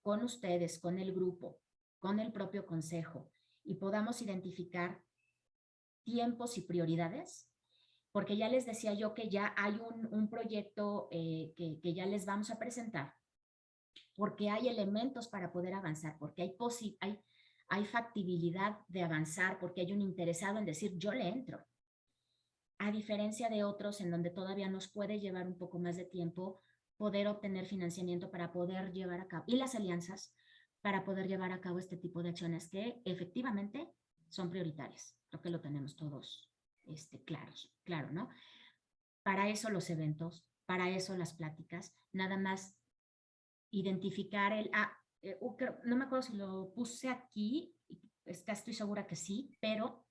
con ustedes, con el grupo, con el propio consejo y podamos identificar tiempos y prioridades, porque ya les decía yo que ya hay un proyecto que ya les vamos a presentar, porque hay elementos para poder avanzar, porque hay factibilidad de avanzar, porque hay un interesado en decir, yo le entro. A diferencia de otros en donde todavía nos puede llevar un poco más de tiempo poder obtener financiamiento para poder llevar a cabo, y las alianzas para poder llevar a cabo este tipo de acciones que efectivamente son prioritarias. Creo que lo tenemos todos claro, ¿no? Para eso los eventos, para eso las pláticas, nada más identificar no me acuerdo si lo puse aquí, estoy segura que sí, pero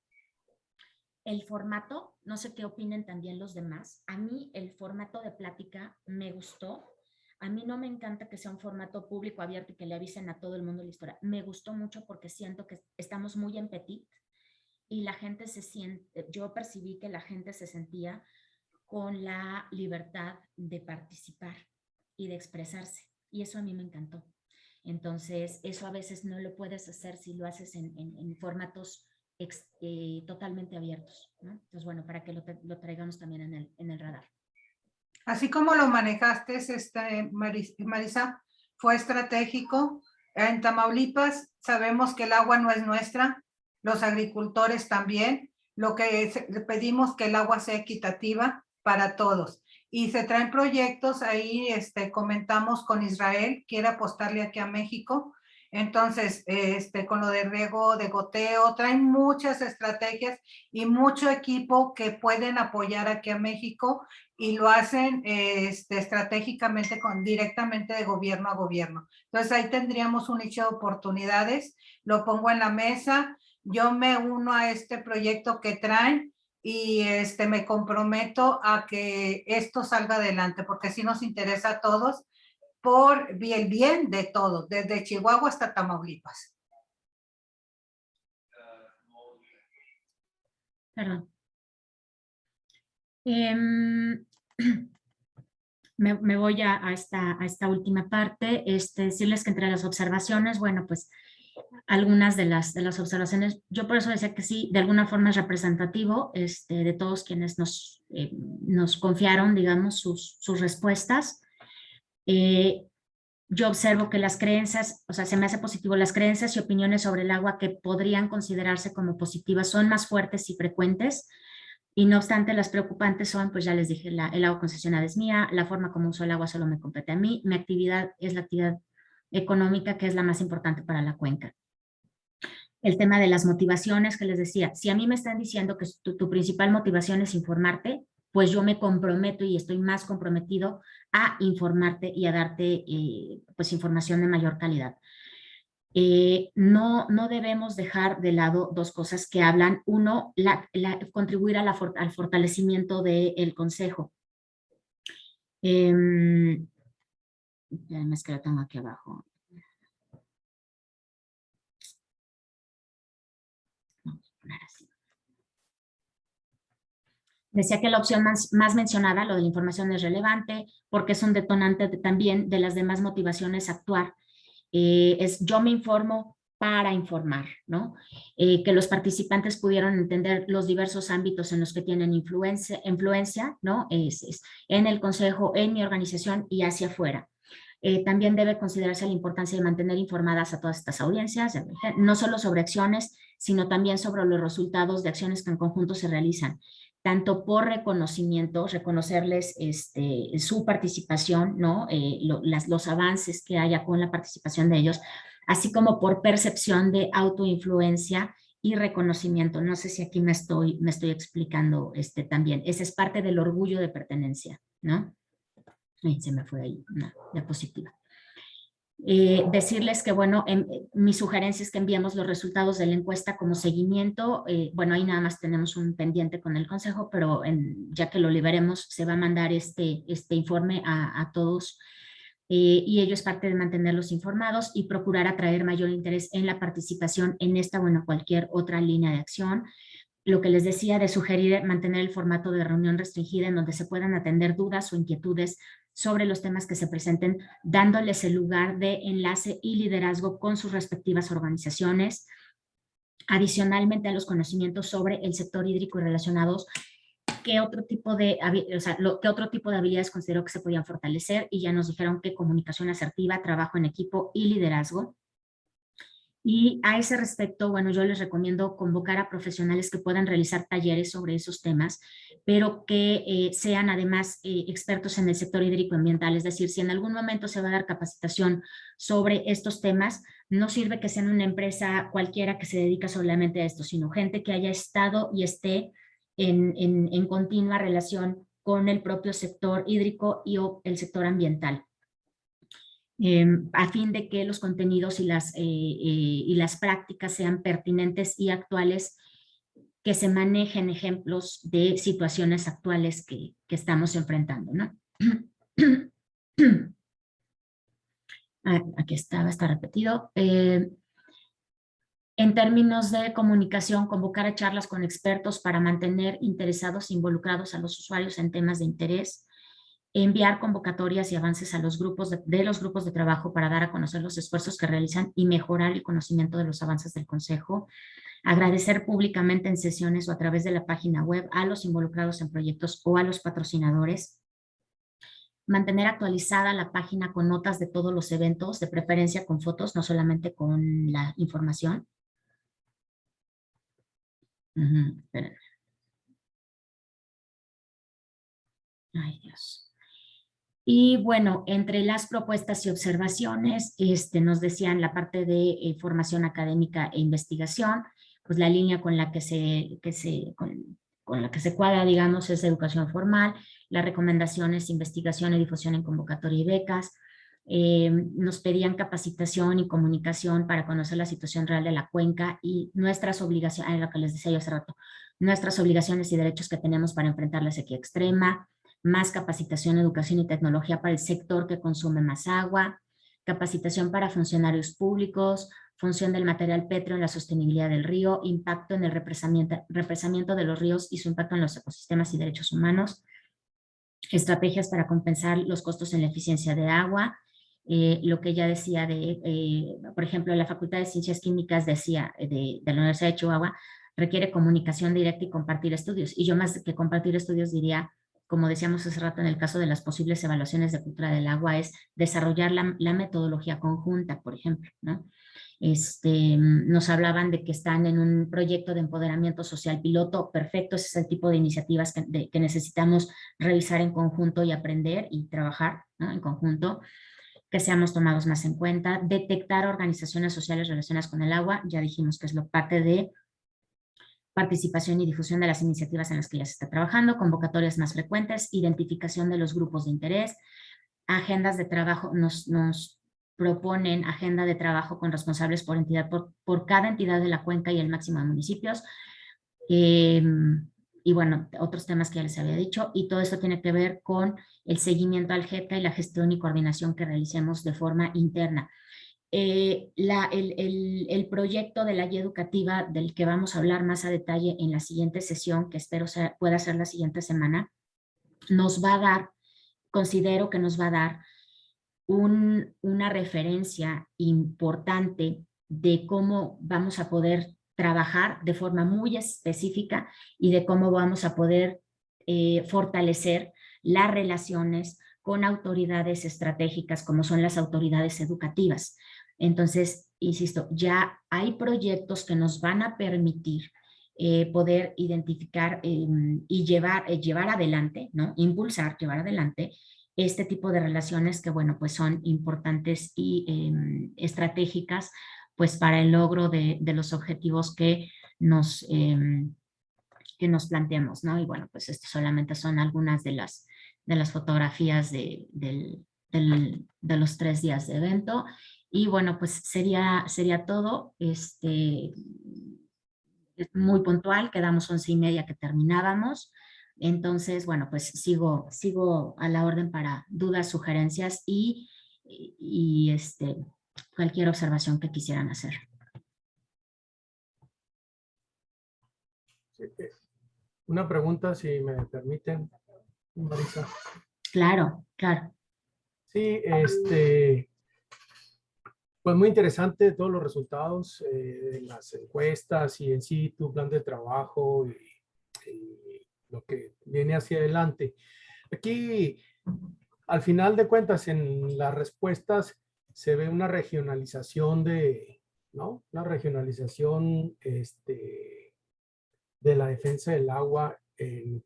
el formato, no sé qué opinen también los demás, a mí el formato de plática me gustó. A mí no me encanta que sea un formato público abierto y que le avisen a todo el mundo la historia. Me gustó mucho porque siento que estamos muy en petit y la gente yo percibí que la gente se sentía con la libertad de participar y de expresarse. Y eso a mí me encantó. Entonces, eso a veces no lo puedes hacer si lo haces en formatos totalmente abiertos, ¿no? Entonces, bueno, para que lo traigamos también en el radar. Así como lo manejaste, Marisa, fue estratégico. En Tamaulipas sabemos que el agua no es nuestra, los agricultores también. Lo que pedimos que el agua sea equitativa para todos. Y se traen proyectos ahí, comentamos con Israel, quiere apostarle aquí a México. Entonces, con lo de riego, de goteo, traen muchas estrategias y mucho equipo que pueden apoyar aquí a México y lo hacen estratégicamente directamente de gobierno a gobierno. Entonces, ahí tendríamos un nicho de oportunidades. Lo pongo en la mesa. Yo me uno a este proyecto que traen y me comprometo a que esto salga adelante, porque sí nos interesa a todos por el bien de todos, desde Chihuahua hasta Tamaulipas. Perdón. Me voy a esta última parte, decirles que entre las observaciones, bueno, pues algunas de las observaciones, yo por eso decía que sí, de alguna forma es representativo de todos quienes nos confiaron, digamos, sus respuestas. Yo observo que las creencias, o sea, se me hace positivo, las creencias y opiniones sobre el agua que podrían considerarse como positivas son más fuertes y frecuentes, y no obstante las preocupantes son, pues ya les dije, el agua concesionada es mía, la forma como uso el agua solo me compete a mí, mi actividad es la actividad económica que es la más importante para la cuenca. El tema de las motivaciones que les decía, si a mí me están diciendo que tu principal motivación es informarte, pues yo me comprometo y estoy más comprometido a informarte y a darte pues información de mayor calidad. No debemos dejar de lado dos cosas que hablan. Uno, contribuir al fortalecimiento del consejo. Me es que lo tengo aquí abajo. Vamos a poner así. Decía que la opción más mencionada, lo de la información, es relevante porque es un detonante también de las demás motivaciones a actuar. Yo me informo para informar, ¿no? Que los participantes pudieron entender los diversos ámbitos en los que tienen influencia, ¿no? En el consejo, en mi organización y hacia afuera. También debe considerarse la importancia de mantener informadas a todas estas audiencias, no solo sobre acciones, sino también sobre los resultados de acciones que en conjunto se realizan, tanto por reconocimiento, reconocerles su participación, ¿no? Los avances que haya con la participación de ellos, así como por percepción de autoinfluencia y reconocimiento. No sé si aquí me estoy explicando también. Esa es parte del orgullo de pertenencia, ¿no? Se me fue ahí una diapositiva. Decirles que, bueno, mi sugerencia es que enviemos los resultados de la encuesta como seguimiento. Bueno, ahí nada más tenemos un pendiente con el consejo, pero ya que lo liberemos, se va a mandar este informe a todos y ello es parte de mantenerlos informados y procurar atraer mayor interés en la participación en esta o en cualquier otra línea de acción. Lo que les decía de sugerir mantener el formato de reunión restringida en donde se puedan atender dudas o inquietudes sobre los temas que se presenten, dándoles el lugar de enlace y liderazgo con sus respectivas organizaciones. Adicionalmente a los conocimientos sobre el sector hídrico y relacionados, ¿qué otro tipo de habilidades considero que se podían fortalecer? Y ya nos dijeron que comunicación asertiva, trabajo en equipo y liderazgo. Y a ese respecto, bueno, yo les recomiendo convocar a profesionales que puedan realizar talleres sobre esos temas, pero que sean además expertos en el sector hídrico ambiental. Es decir, si en algún momento se va a dar capacitación sobre estos temas, no sirve que sean una empresa cualquiera que se dedica solamente a esto, sino gente que haya estado y esté en continua relación con el propio sector hídrico y el sector ambiental. A fin de que los contenidos y las prácticas sean pertinentes y actuales, que se manejen ejemplos de situaciones actuales que estamos enfrentando, ¿no? Aquí está repetido. En términos de comunicación, convocar a charlas con expertos para mantener interesados e involucrados a los usuarios en temas de interés, enviar convocatorias y avances a los grupos de trabajo para dar a conocer los esfuerzos que realizan y mejorar el conocimiento de los avances del Consejo, agradecer públicamente en sesiones o a través de la página web a los involucrados en proyectos o a los patrocinadores, mantener actualizada la página con notas de todos los eventos, de preferencia con fotos, no solamente con la información. Espérenme. Ay, Dios. Y bueno, entre las propuestas y observaciones, nos decían la parte de formación académica e investigación, pues la línea con la que con la que se cuadra, digamos, es educación formal, las recomendaciones, investigación y difusión en convocatoria y becas. Nos pedían capacitación y comunicación para conocer la situación real de la cuenca y nuestras obligaciones, lo que les decía yo hace rato, nuestras obligaciones y derechos que tenemos para enfrentar la sequía extrema, más capacitación, educación y tecnología para el sector que consume más agua, capacitación para funcionarios públicos, función del material pétreo en la sostenibilidad del río, impacto en el represamiento de los ríos y su impacto en los ecosistemas y derechos humanos, estrategias para compensar los costos en la eficiencia de agua, lo que ella decía por ejemplo, la Facultad de Ciencias Químicas decía, de la Universidad de Chihuahua, requiere comunicación directa y compartir estudios. Y yo más que compartir estudios diría, como decíamos hace rato en el caso de las posibles evaluaciones de cultura del agua, es desarrollar la metodología conjunta, por ejemplo, ¿no? Nos hablaban de que están en un proyecto de empoderamiento social piloto, perfecto, ese es el tipo de iniciativas que necesitamos revisar en conjunto y aprender y trabajar, ¿no? En conjunto, que seamos tomados más en cuenta, detectar organizaciones sociales relacionadas con el agua, ya dijimos que es parte de participación y difusión de las iniciativas en las que ya se está trabajando, convocatorias más frecuentes, identificación de los grupos de interés, agendas de trabajo, nos proponen agenda de trabajo con responsables por entidad, por cada entidad de la cuenca y el máximo de municipios, y bueno, otros temas que ya les había dicho, y todo esto tiene que ver con el seguimiento al JETCA y la gestión y coordinación que realicemos de forma interna. El proyecto de la guía educativa del que vamos a hablar más a detalle en la siguiente sesión, que espero pueda ser la siguiente semana, nos va a dar, considero que nos va a dar una referencia importante de cómo vamos a poder trabajar de forma muy específica y de cómo vamos a poder fortalecer las relaciones con autoridades estratégicas como son las autoridades educativas. Entonces, insisto, ya hay proyectos que nos van a permitir poder identificar y llevar adelante, ¿no? Impulsar, llevar adelante este tipo de relaciones que, bueno, pues son importantes y estratégicas, pues para el logro de los objetivos que nos planteamos, ¿no? Y bueno, pues estas solamente son algunas de las fotografías de los 3 días de evento. Y bueno, pues sería todo. Muy puntual, quedamos 11:30 que terminábamos. Entonces, bueno, pues sigo a la orden para dudas, sugerencias y cualquier observación que quisieran hacer. Una pregunta, si me permiten, Marisa. Claro, claro. Sí, pues muy interesante todos los resultados de las encuestas y en sí tu plan de trabajo y lo que viene hacia adelante. Aquí, al final de cuentas, en las respuestas se ve una regionalización ¿no? Una regionalización de la defensa del agua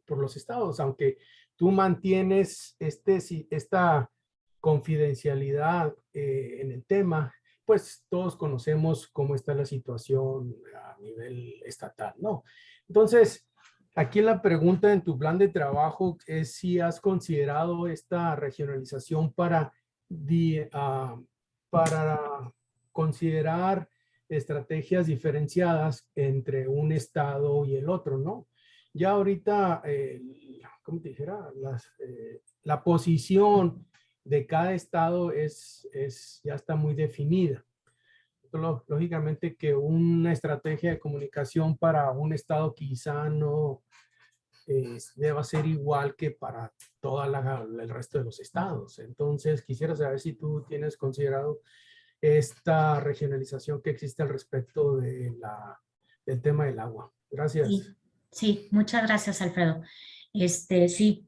por los estados, aunque tú mantienes esta confidencialidad en el tema, pues todos conocemos cómo está la situación a nivel estatal, ¿no? Entonces, aquí la pregunta en tu plan de trabajo es si has considerado esta regionalización para considerar estrategias diferenciadas entre un estado y el otro, ¿no? Ya ahorita, ¿cómo te dijera? La posición de cada estado ya está muy definida. Lógicamente que una estrategia de comunicación para un estado quizá no deba ser igual que para todo el resto de los estados. Entonces, quisiera saber si tú tienes considerado esta regionalización que existe al respecto del tema del agua. Gracias. Sí, muchas gracias, Alfredo. Sí,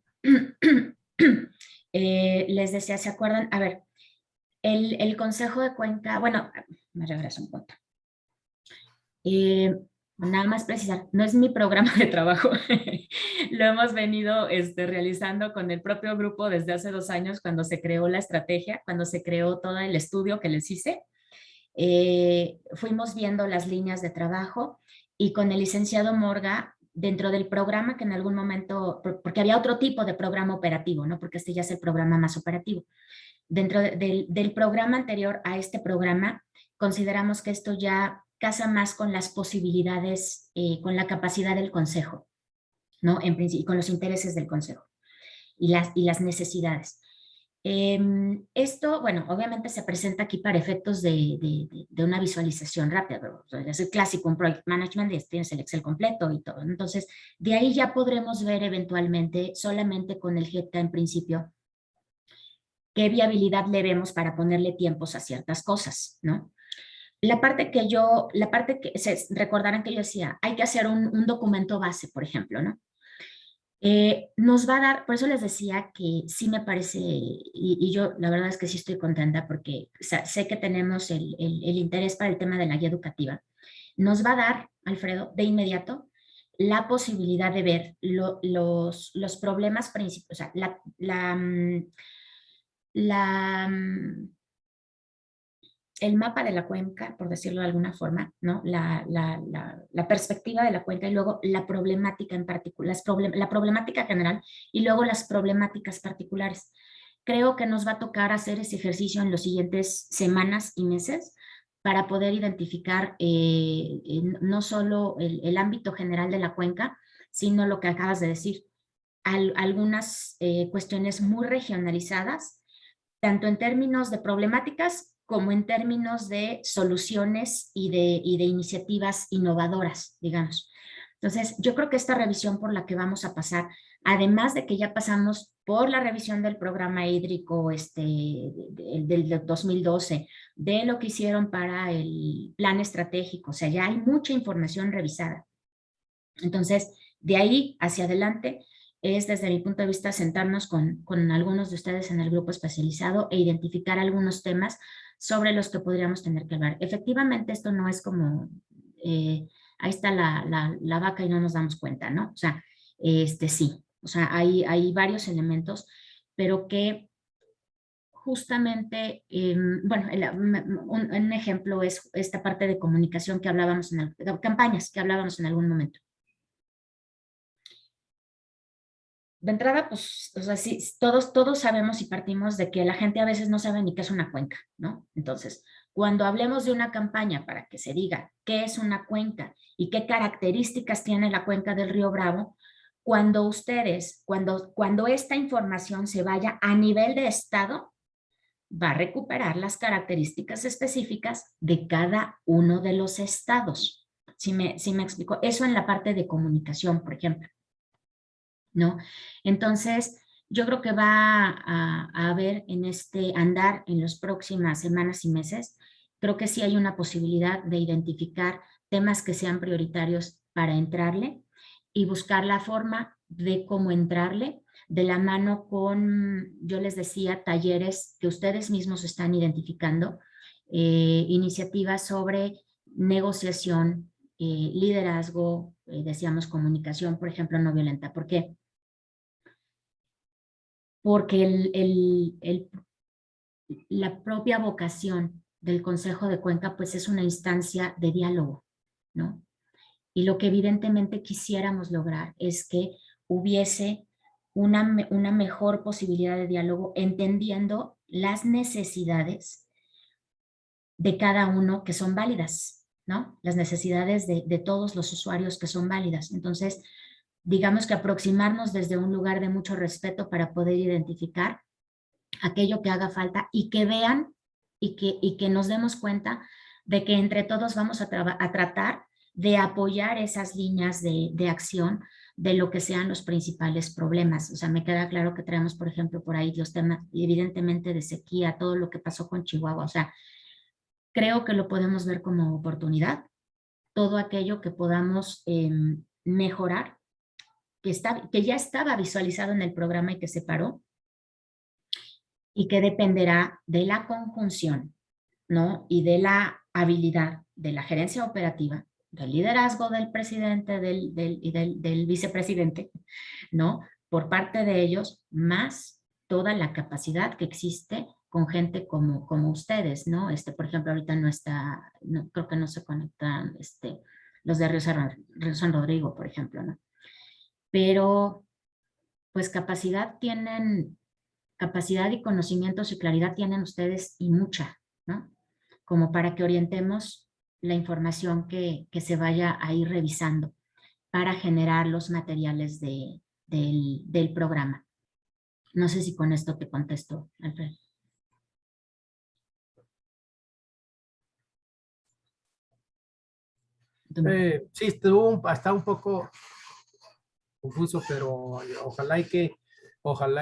les decía, ¿se acuerdan? A ver, el Consejo de Cuenca, bueno, me regreso un poco. Nada más precisar, no es mi programa de trabajo, lo hemos venido realizando con el propio grupo desde hace 2 años cuando se creó la estrategia, cuando se creó todo el estudio que les hice. Fuimos viendo las líneas de trabajo y con el licenciado Morga, dentro del programa que en algún momento, porque había otro tipo de programa operativo, ¿no? Porque este ya es el programa más operativo. Dentro del programa anterior a este programa, consideramos que esto ya casa más con las posibilidades, con la capacidad del consejo, ¿no? En principio, con los intereses del consejo y las necesidades. Esto, bueno, obviamente se presenta aquí para efectos de una visualización rápida, pero es el clásico, un project management, y tienes el Excel completo y todo. Entonces, de ahí ya podremos ver eventualmente, solamente con el GETA en principio, qué viabilidad le vemos para ponerle tiempos a ciertas cosas, ¿no? La parte que se recordarán que yo decía, hay que hacer un documento base, por ejemplo, ¿no? Nos va a dar, por eso les decía que sí me parece, y yo la verdad es que sí estoy contenta porque sé que tenemos el interés para el tema de la guía educativa. Nos va a dar, Alfredo, de inmediato, la posibilidad de ver los problemas principales, o sea, el mapa de la cuenca, por decirlo de alguna forma, ¿no? La perspectiva de la cuenca y luego la problemática en particular, la problemática general y luego las problemáticas particulares. Creo que nos va a tocar hacer ese ejercicio en las siguientes semanas y meses para poder identificar no solo el ámbito general de la cuenca, sino lo que acabas de decir, algunas cuestiones muy regionalizadas, tanto en términos de problemáticas como en términos de soluciones y de iniciativas innovadoras, digamos. Entonces, yo creo que esta revisión por la que vamos a pasar, además de que ya pasamos por la revisión del programa hídrico del 2012, de lo que hicieron para el plan estratégico, o sea, ya hay mucha información revisada. Entonces, de ahí hacia adelante, es desde mi punto de vista sentarnos con algunos de ustedes en el grupo especializado e identificar algunos temas sobre los que podríamos tener que hablar. Efectivamente, esto no es como, ahí está la vaca y no nos damos cuenta, ¿no? O sea, sí, o sea, hay varios elementos, pero que justamente, bueno, un ejemplo es esta parte de comunicación que hablábamos, de campañas que hablábamos en algún momento. De entrada, pues, o sea, sí, todos sabemos y partimos de que la gente a veces no sabe ni qué es una cuenca, ¿no? Entonces, cuando hablemos de una campaña para que se diga qué es una cuenca y qué características tiene la cuenca del Río Bravo, cuando esta información se vaya a nivel de estado, va a recuperar las características específicas de cada uno de los estados. ¿Sí me explico? Eso en la parte de comunicación, por ejemplo, ¿no? Entonces, yo creo que va a haber en este andar en las próximas semanas y meses, creo que sí hay una posibilidad de identificar temas que sean prioritarios para entrarle y buscar la forma de cómo entrarle de la mano con, yo les decía, talleres que ustedes mismos están identificando, iniciativas sobre negociación, liderazgo, decíamos comunicación, por ejemplo, no violenta. ¿Por qué? Porque la propia vocación del Consejo de Cuenca pues es una instancia de diálogo, ¿no? Y lo que evidentemente quisiéramos lograr es que hubiese una mejor posibilidad de diálogo entendiendo las necesidades de cada uno que son válidas, ¿no? Las necesidades de todos los usuarios que son válidas. Entonces, digamos que aproximarnos desde un lugar de mucho respeto para poder identificar aquello que haga falta y que vean y que nos demos cuenta de que entre todos vamos a tratar de apoyar esas líneas de acción de lo que sean los principales problemas. O sea, me queda claro que traemos, por ejemplo, por ahí los temas, evidentemente, de sequía, todo lo que pasó con Chihuahua. O sea, creo que lo podemos ver como oportunidad. Todo aquello que podamos mejorar, que ya estaba visualizado en el programa y que se paró, y que dependerá de la conjunción, ¿no? Y de la habilidad de la gerencia operativa del liderazgo del presidente y del vicepresidente, ¿no? Por parte de ellos, más toda la capacidad que existe con gente como ustedes, ¿no? Por ejemplo, ahorita no está, creo que no se conectan los de Río San Rodrigo, por ejemplo, ¿no? Pero, pues capacidad y conocimientos y claridad tienen ustedes y mucha, ¿no? Como para que orientemos la información que se vaya a ir revisando para generar los materiales del programa. No sé si con esto te contesto, Alfredo. Sí, está un poco confuso, pero ojalá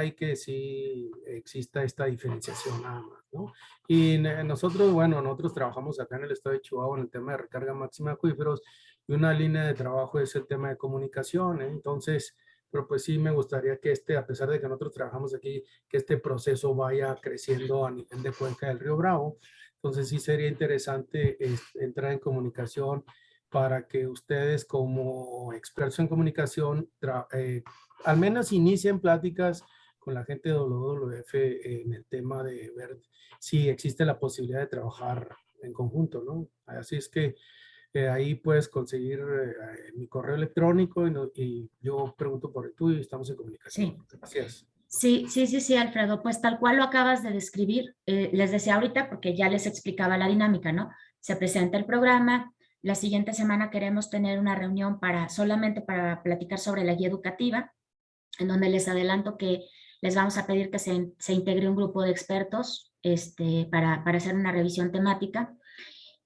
y que sí exista esta diferenciación nada más, ¿no? Y nosotros, bueno, nosotros trabajamos acá en el estado de Chihuahua en el tema de recarga máxima de acuíferos y una línea de trabajo es el tema de comunicación, ¿eh? Entonces, pero pues sí me gustaría que a pesar de que nosotros trabajamos aquí, que este proceso vaya creciendo a nivel de cuenca del Río Bravo. Entonces sí sería interesante entrar en comunicación para que ustedes como expertos en comunicación al menos inicien pláticas con la gente de WWF en el tema de ver si existe la posibilidad de trabajar en conjunto, ¿no? Así es que ahí puedes conseguir mi correo electrónico y yo pregunto por el tuyo y estamos en comunicación. Sí. Gracias. Sí, Alfredo, pues tal cual lo acabas de describir. Les decía ahorita porque ya les explicaba la dinámica, ¿no? Se presenta el programa. La siguiente semana queremos tener una reunión solamente para platicar sobre la guía educativa, en donde les adelanto que les vamos a pedir que se integre un grupo de expertos para hacer una revisión temática.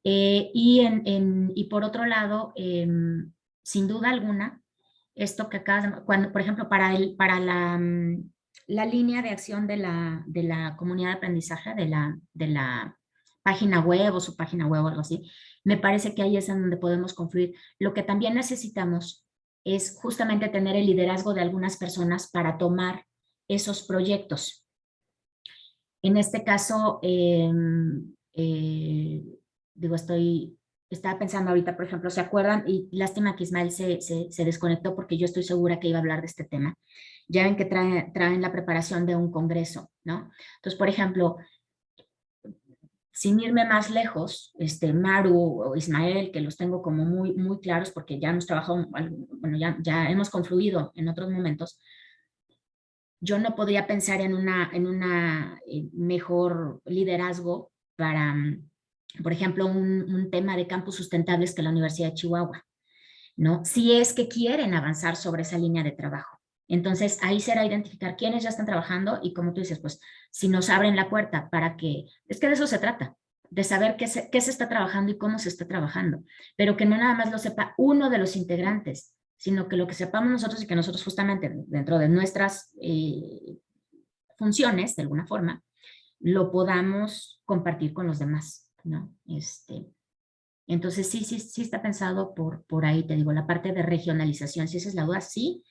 Y por otro lado, sin duda alguna, esto que acá, por ejemplo, para la línea de acción de la comunidad de aprendizaje, de la página web o su página web o algo así, me parece que ahí es en donde podemos confluir. Lo que también necesitamos es justamente tener el liderazgo de algunas personas para tomar esos proyectos. En este caso, estaba pensando ahorita, por ejemplo, ¿se acuerdan? Y lástima que Ismael se desconectó porque yo estoy segura que iba a hablar de este tema. Ya ven que traen la preparación de un congreso, ¿no? Entonces, por ejemplo, sin irme más lejos, Maru o Ismael, que los tengo como muy, muy claros porque ya hemos trabajado, bueno, ya hemos confluido en otros momentos. Yo no podría pensar en una mejor liderazgo para, por ejemplo, un tema de campus sustentables que la Universidad de Chihuahua, ¿no? Si es que quieren avanzar sobre esa línea de trabajo. Entonces, ahí será identificar quiénes ya están trabajando y como tú dices, pues, si nos abren la puerta para que, es que de eso se trata, de saber qué se está trabajando y cómo se está trabajando, pero que no nada más lo sepa uno de los integrantes, sino que lo que sepamos nosotros y que nosotros justamente dentro de nuestras funciones, de alguna forma, lo podamos compartir con los demás, ¿no? Entonces sí está pensado por ahí, te digo, la parte de regionalización, si esa es la duda, sí,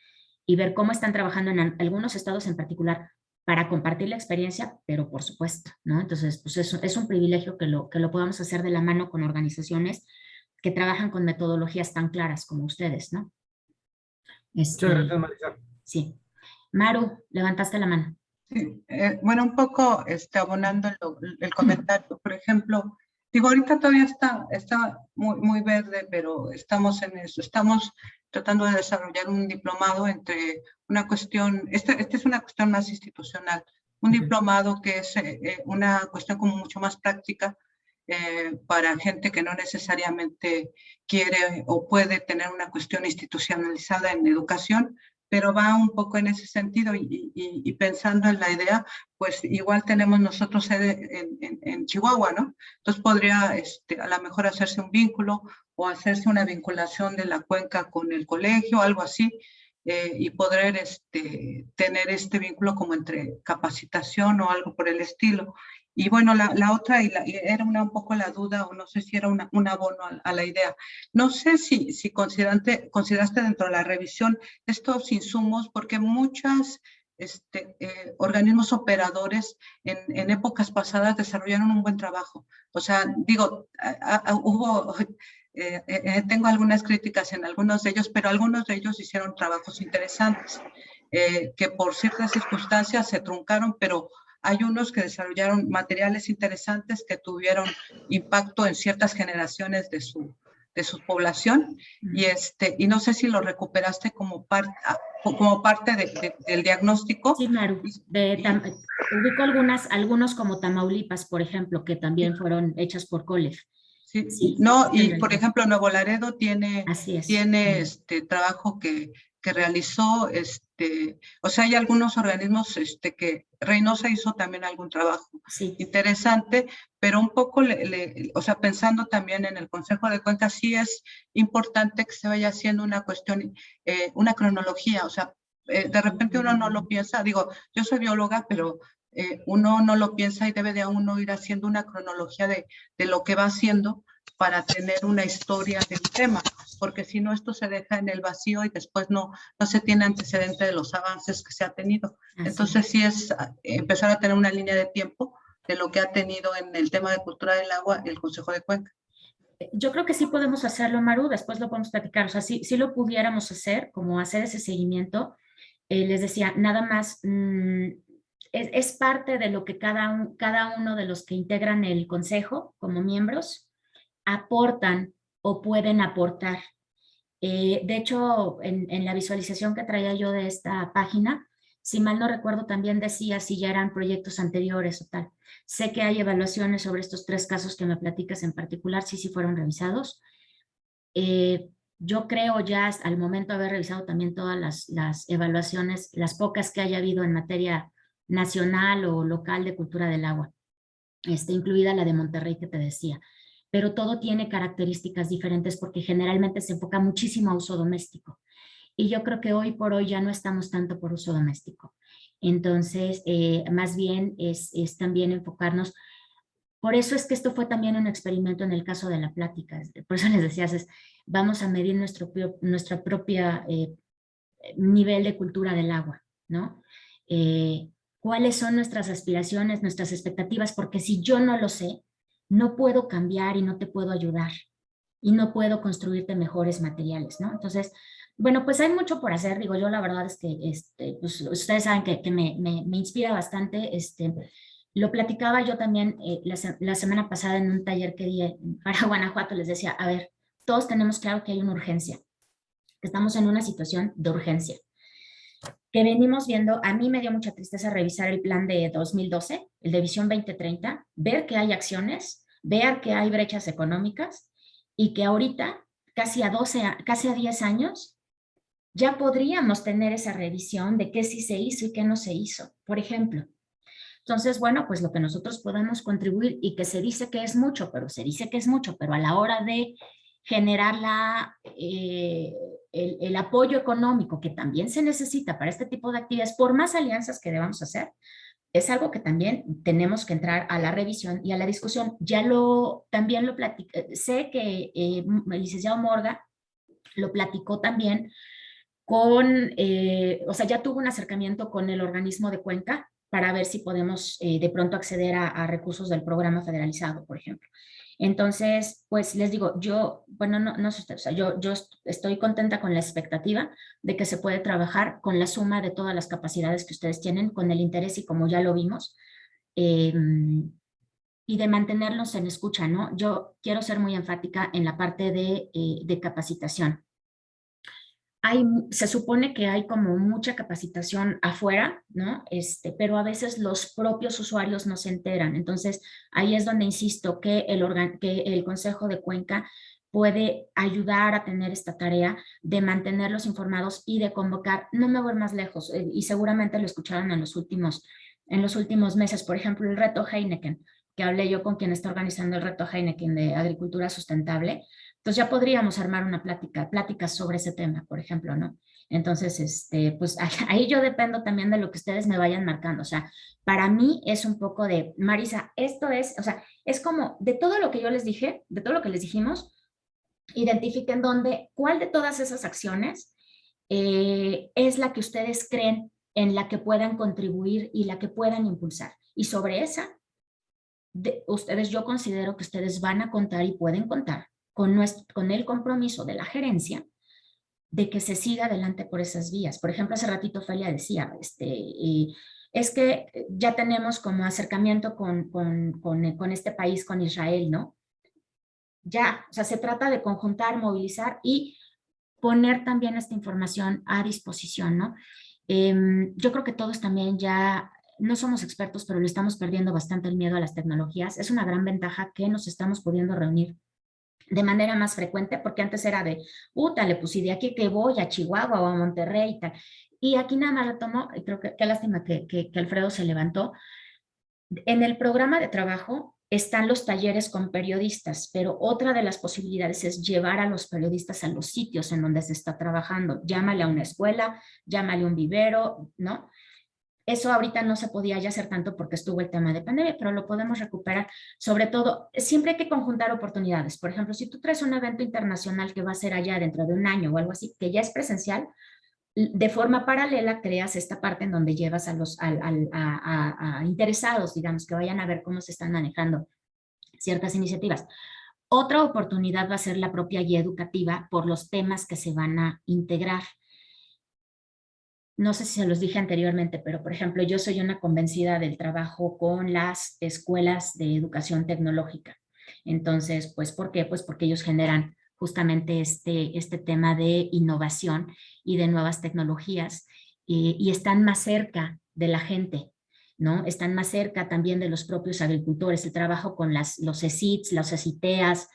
y ver cómo están trabajando en algunos estados en particular para compartir la experiencia, pero por supuesto, ¿no? Entonces, pues es un privilegio que lo podamos hacer de la mano con organizaciones que trabajan con metodologías tan claras como ustedes, ¿no? Muchas gracias, Marisa. Sí. Maru, levantaste la mano. Sí, bueno, un poco abonando el comentario, por ejemplo, digo, ahorita todavía está muy verde, pero estamos en eso, estamos tratando de desarrollar un diplomado entre una cuestión, esta es una cuestión más institucional, un diplomado que es una cuestión como mucho más práctica para gente que no necesariamente quiere o puede tener una cuestión institucionalizada en educación, pero va un poco en ese sentido y pensando en la idea, pues igual tenemos nosotros sede en Chihuahua, ¿no? Entonces podría a lo mejor hacerse un vínculo o hacerse una vinculación de la cuenca con el colegio, algo así, y poder tener este vínculo como entre capacitación o algo por el estilo. Y bueno, la otra, y era un poco la duda, o no sé si era un abono a la idea. No sé si consideraste dentro de la revisión estos insumos, porque muchos organismos operadores en épocas pasadas desarrollaron un buen trabajo. O sea, digo, hubo tengo algunas críticas en algunos de ellos, pero algunos de ellos hicieron trabajos interesantes, que por ciertas circunstancias se truncaron, pero hay unos que desarrollaron materiales interesantes que tuvieron impacto en ciertas generaciones de su población, y no sé si lo recuperaste como parte del diagnóstico. Sí, Maru, ubico algunos como Tamaulipas, por ejemplo, que también fueron hechas por COLEF. Sí, Sí, no, y por ejemplo, Nuevo Laredo tiene trabajo que realizó, o sea, hay algunos organismos que Reynosa hizo también algún trabajo interesante, pero un poco, o sea, pensando también en el Consejo de Cuenca, sí es importante que se vaya haciendo una cuestión, una cronología, o sea, de repente uno no lo piensa, digo, yo soy bióloga, pero uno no lo piensa y debe de uno ir haciendo una cronología de lo que va haciendo para tener una historia del tema, porque si no esto se deja en el vacío y después no se tiene antecedente de los avances que se ha tenido. Entonces sí es empezar a tener una línea de tiempo de lo que ha tenido en el tema de cultura del agua el Consejo de Cuenca. Yo creo que sí podemos hacerlo, Maru, después lo podemos platicar, o sea, sí lo pudiéramos hacer, como hacer ese seguimiento. Les decía, nada más es parte de lo que cada uno de los que integran el consejo como miembros aportan o pueden aportar. De hecho, en la visualización que traía yo de esta página, si mal no recuerdo, también decía si ya eran proyectos anteriores o tal. Sé que hay evaluaciones sobre estos 3 casos que me platicas en particular, sí fueron revisados. Yo creo ya al momento de haber revisado también todas las evaluaciones, las pocas que haya habido en materia nacional o local de cultura del agua, incluida la de Monterrey que te decía. Pero todo tiene características diferentes porque generalmente se enfoca muchísimo a uso doméstico. Y yo creo que hoy por hoy ya no estamos tanto por uso doméstico. Entonces, más bien es también enfocarnos. Por eso es que esto fue también un experimento en el caso de la plática. Por eso les decía, vamos a medir nuestra propia nivel de cultura del agua, ¿no? ¿Cuáles son nuestras aspiraciones, nuestras expectativas? Porque si yo no lo sé, no puedo cambiar y no te puedo ayudar y no puedo construirte mejores materiales, ¿no? Entonces, bueno, pues hay mucho por hacer. Digo, yo la verdad es que pues ustedes saben que me inspira bastante. Lo platicaba yo también la semana pasada en un taller que di para Guanajuato. Les decía, a ver, todos tenemos claro que hay una urgencia, que estamos en una situación de urgencia, que venimos viendo. A mí me dio mucha tristeza revisar el plan de 2012, el de Visión 2030, ver que hay acciones, ver que hay brechas económicas y que ahorita, casi a 10 años, ya podríamos tener esa revisión de qué sí se hizo y qué no se hizo, por ejemplo. Entonces, bueno, pues lo que nosotros podemos contribuir y que se dice que es mucho, pero a la hora de generar el apoyo económico que también se necesita para este tipo de actividades, por más alianzas que debamos hacer, es algo que también tenemos que entrar a la revisión y a la discusión. También lo platiqué, sé que el licenciado Morga lo platicó también o sea, ya tuvo un acercamiento con el organismo de Cuenca para ver si podemos de pronto acceder a recursos del programa federalizado, por ejemplo. Entonces, pues les digo, bueno, no sé ustedes, o sea, yo estoy contenta con la expectativa de que se puede trabajar con la suma de todas las capacidades que ustedes tienen, con el interés y como ya lo vimos, y de mantenerlos en escucha, ¿no? Yo quiero ser muy enfática en la parte de capacitación. Se supone que hay como mucha capacitación afuera, ¿no? Pero a veces los propios usuarios no se enteran. Entonces, ahí es donde insisto que el Consejo de Cuenca puede ayudar a tener esta tarea de mantenerlos informados y de convocar. No me voy más lejos, y seguramente lo escucharon en los últimos meses, por ejemplo, el reto Heineken, que hablé yo con quien está organizando el reto Heineken de agricultura sustentable. Entonces ya podríamos armar una pláticas sobre ese tema, por ejemplo, ¿no? Entonces, pues ahí yo dependo también de lo que ustedes me vayan marcando. O sea, para mí es un poco de, Marisa, esto es, o sea, es como de todo lo que yo les dije, de todo lo que les dijimos, identifiquen cuál de todas esas acciones es la que ustedes creen en la que puedan contribuir y la que puedan impulsar. Y sobre esa, yo considero que ustedes van a contar y pueden contar con el compromiso de la gerencia de que se siga adelante por esas vías. Por ejemplo, hace ratito Ofelia decía, es que ya tenemos como acercamiento con este país, con Israel, ¿no? Ya, o sea, se trata de conjuntar, movilizar y poner también esta información a disposición, ¿no? Yo creo que todos también ya no somos expertos, pero le estamos perdiendo bastante el miedo a las tecnologías. Es una gran ventaja que nos estamos pudiendo reunir de manera más frecuente, porque antes era de, útale, pues y de aquí que voy a Chihuahua o a Monterrey y tal. Y aquí nada más retomo, y creo que qué lástima que Alfredo se levantó. En el programa de trabajo están los talleres con periodistas, pero otra de las posibilidades es llevar a los periodistas a los sitios en donde se está trabajando. Llámale a una escuela, llámale a un vivero, ¿no? Eso ahorita no se podía ya hacer tanto porque estuvo el tema de pandemia, pero lo podemos recuperar. Sobre todo, siempre hay que conjuntar oportunidades. Por ejemplo, si tú traes un evento internacional que va a ser allá dentro de un año o algo así, que ya es presencial, de forma paralela creas esta parte en donde llevas a los a interesados, digamos, que vayan a ver cómo se están manejando ciertas iniciativas. Otra oportunidad va a ser la propia guía educativa por los temas que se van a integrar. No sé si se los dije anteriormente, pero por ejemplo, yo soy una convencida del trabajo con las escuelas de educación tecnológica. Entonces, pues, ¿por qué? Pues porque ellos generan justamente este tema de innovación y de nuevas tecnologías y están más cerca de la gente, ¿no? Están más cerca también de los propios agricultores. El trabajo con los ESITs, las ESITEAS,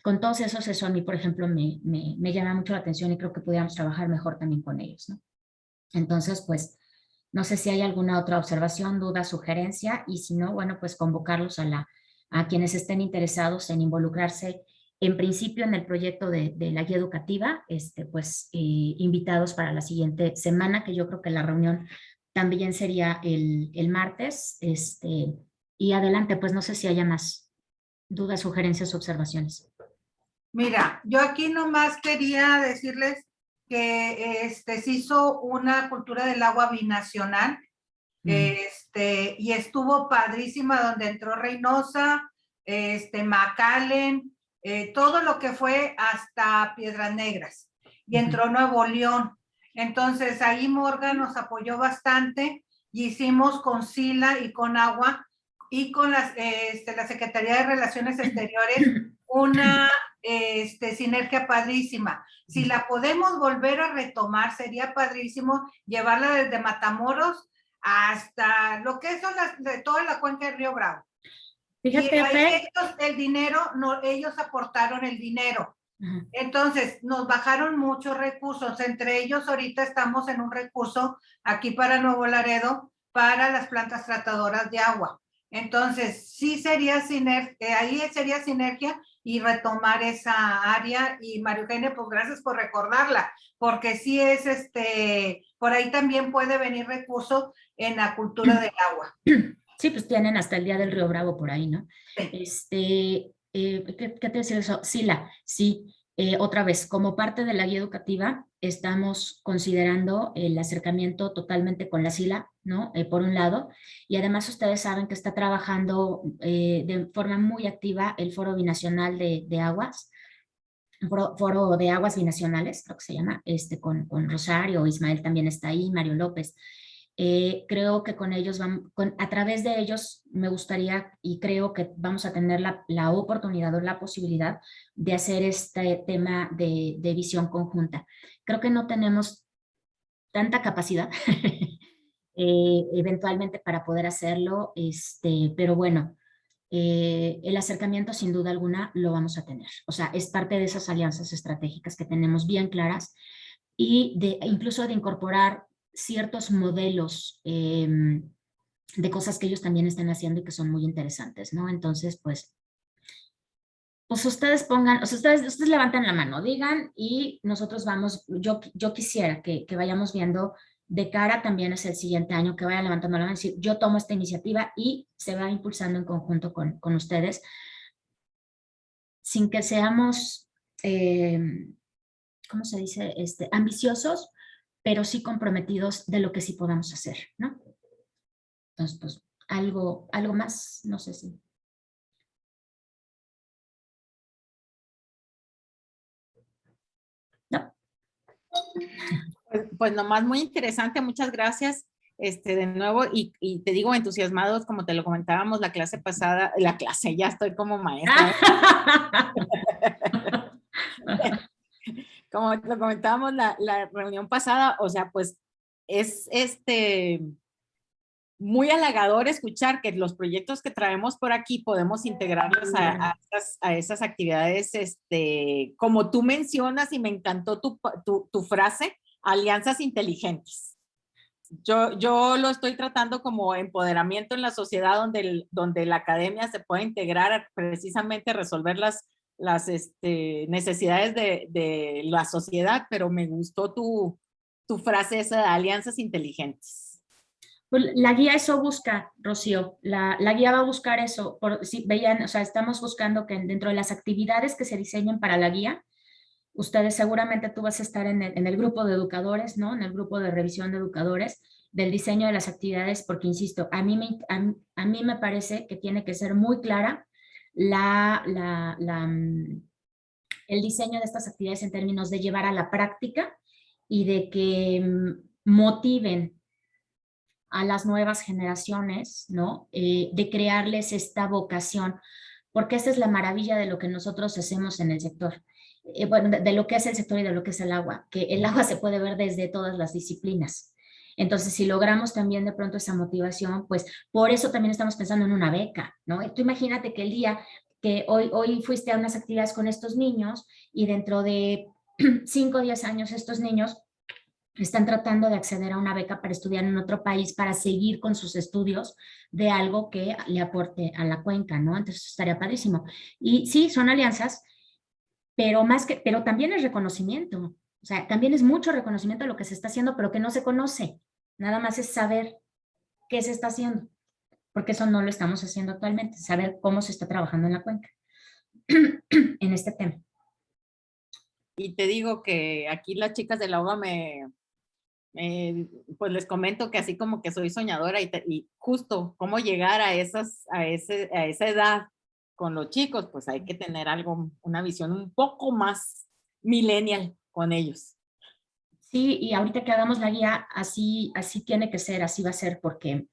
con todos esos, eso a mí, por ejemplo, me llama mucho la atención y creo que podríamos trabajar mejor también con ellos, ¿no? Entonces, pues, no sé si hay alguna otra observación, duda, sugerencia, y si no, bueno, pues convocarlos a quienes estén interesados en involucrarse, en principio en el proyecto de la guía educativa, pues, invitados para la siguiente semana, que yo creo que la reunión también sería el martes, y adelante, pues no sé si haya más dudas, sugerencias, observaciones. Mira, yo aquí nomás quería decirles que se hizo una cultura del agua binacional, y estuvo padrísima, donde entró Reynosa, McAllen, todo lo que fue hasta Piedras Negras, y entró Nuevo León. Entonces ahí Morgan nos apoyó bastante y hicimos con Sila y con Agua y con la Secretaría de Relaciones Exteriores una sinergia padrísima. Si la podemos volver a retomar, sería padrísimo llevarla desde Matamoros hasta lo que son de toda la cuenca del Río Bravo. Fíjate, y ahí ellos, el dinero, no, ellos aportaron el dinero. Entonces, nos bajaron muchos recursos, entre ellos ahorita estamos en un recurso aquí para Nuevo Laredo, para las plantas tratadoras de agua. Entonces, sí sería sinergia, ahí sería sinergia y retomar esa área. Y María Eugenia, pues gracias por recordarla, porque sí es por ahí también puede venir recurso en la cultura del agua. Sí, pues tienen hasta el Día del Río Bravo por ahí, ¿no? Sí. ¿Qué te decía eso? Sila, sí. Otra vez, como parte de la guía educativa, estamos considerando el acercamiento totalmente con la Sila, ¿no? Por un lado, y además ustedes saben que está trabajando de forma muy activa el Foro Binacional de Aguas, Foro de Aguas Binacionales, creo que se llama, con Rosario, Ismael también está ahí, Mario López. Creo que con ellos, a través de ellos me gustaría y creo que vamos a tener la oportunidad o la posibilidad de hacer este tema de visión conjunta. Creo que no tenemos tanta capacidad eventualmente para poder hacerlo, pero bueno, el acercamiento sin duda alguna lo vamos a tener. O sea, es parte de esas alianzas estratégicas que tenemos bien claras y incluso de incorporar ciertos modelos de cosas que ellos también están haciendo y que son muy interesantes, ¿no? Entonces, pues ustedes pongan, o sea, ustedes levanten la mano, digan, y nosotros vamos, yo quisiera que vayamos viendo de cara también hacia el siguiente año, que vayan levantando la mano y decir, yo tomo esta iniciativa y se va impulsando en conjunto con ustedes, sin que seamos, ¿cómo se dice? Ambiciosos, pero sí comprometidos de lo que sí podamos hacer, ¿no? Entonces, pues, algo más, no sé si. Pues nomás muy interesante, muchas gracias. De nuevo, y te digo, entusiasmados, como te lo comentábamos la clase pasada, ya estoy como maestra. Como lo comentábamos la reunión pasada, o sea, pues es muy halagador escuchar que los proyectos que traemos por aquí podemos integrarlos a esas actividades, como tú mencionas, y me encantó tu frase, alianzas inteligentes. Yo lo estoy tratando como empoderamiento en la sociedad, donde la academia se puede integrar a precisamente resolver las necesidades de la sociedad, pero me gustó tu frase esa de alianzas inteligentes. Pues la guía eso busca, Rocío, la guía va a buscar eso. Si veían, o sea, estamos buscando que dentro de las actividades que se diseñen para la guía, ustedes seguramente tú vas a estar en el grupo de educadores, ¿no? En el grupo de revisión de educadores, del diseño de las actividades, porque insisto, a mí me parece que tiene que ser muy clara el diseño de estas actividades en términos de llevar a la práctica y de que motiven a las nuevas generaciones, ¿no? De crearles esta vocación, porque esa es la maravilla de lo que nosotros hacemos en el sector. Bueno, de lo que es el sector y de lo que es el agua, que el agua se puede ver desde todas las disciplinas. Entonces, si logramos también de pronto esa motivación, pues por eso también estamos pensando en una beca, ¿no? Tú imagínate que el día que hoy fuiste a unas actividades con estos niños y dentro de 5 o 10 años estos niños están tratando de acceder a una beca para estudiar en otro país, para seguir con sus estudios de algo que le aporte a la cuenca, ¿no? Entonces estaría padrísimo. Y sí, son alianzas, pero también es reconocimiento. O sea, también es mucho reconocimiento de lo que se está haciendo, pero que no se conoce. Nada más es saber qué se está haciendo, porque eso no lo estamos haciendo actualmente, saber cómo se está trabajando en la cuenca en este tema. Y te digo que aquí las chicas del agua pues les comento que así como que soy soñadora y justo cómo llegar a esa edad con los chicos, pues hay que tener una visión un poco más millennial con ellos. Sí, y ahorita que hagamos la guía, así tiene que ser, así va a ser, porque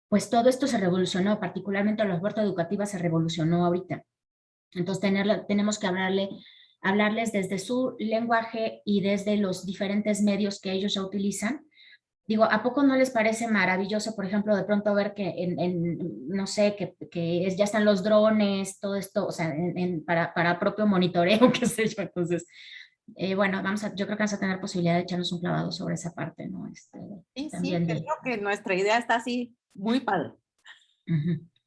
pues todo esto se revolucionó, particularmente la oferta educativa se revolucionó ahorita. Entonces tenemos que hablarles desde su lenguaje y desde los diferentes medios que ellos ya utilizan. Digo, ¿a poco no les parece maravilloso, por ejemplo, de pronto ver que no sé, que ya están los drones, todo esto, o sea, para propio monitoreo, qué sé yo? Entonces, bueno, yo creo que vamos a tener posibilidad de echarnos un clavado sobre esa parte, ¿no? Sí, también creo que nuestra idea está así, muy padre.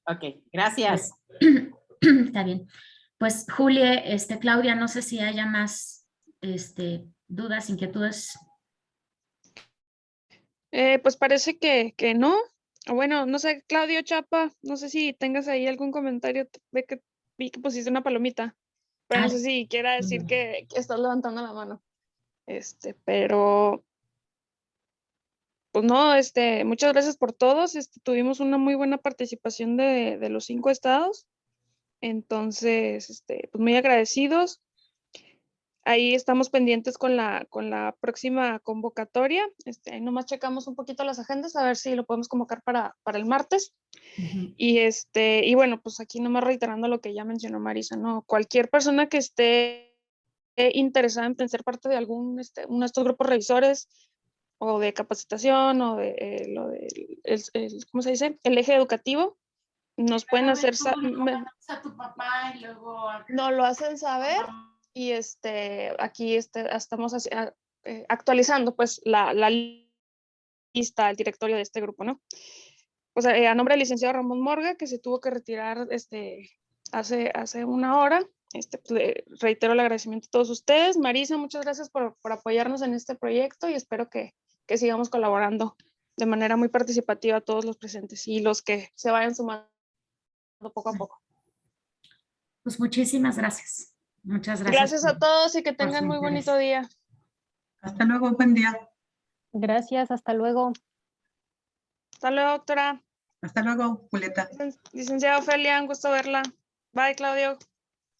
Ok, gracias. Pues, está bien. Pues, Julie, Claudia, no sé si haya más dudas, inquietudes. Pues parece que no. Bueno, no sé, Claudio Chapa, no sé si tengas ahí algún comentario. Vi que pusiste una palomita, pero no sé si quiera decir que estás levantando la mano. Pero pues no, muchas gracias por todos. Tuvimos una muy buena participación de los 5 estados. Entonces, pues muy agradecidos. Ahí estamos pendientes con la próxima convocatoria. Ahí nomás checamos un poquito las agendas a ver si lo podemos convocar para el martes. Y bueno, pues aquí nomás reiterando lo que ya mencionó Marisa, ¿no? Cualquier persona que esté interesada en ser parte de uno de estos grupos revisores o de capacitación o de ¿cómo se dice? El eje educativo, nos pueden hacer a tu papá y luego nos lo hacen saber. Y aquí estamos actualizando pues la lista, el directorio de este grupo, ¿no? Pues a nombre del licenciado Ramón Morga, que se tuvo que retirar hace una hora, pues, reitero el agradecimiento a todos ustedes. Marisa, muchas gracias por apoyarnos en este proyecto y espero que sigamos colaborando de manera muy participativa a todos los presentes y los que se vayan sumando poco a poco. Pues muchísimas gracias. Muchas gracias. Gracias a todos y que tengan muy bonito día. Hasta luego, buen día. Gracias, hasta luego. Hasta luego, doctora. Hasta luego, Julieta. Licenciada Ofelia, un gusto verla. Bye, Claudio.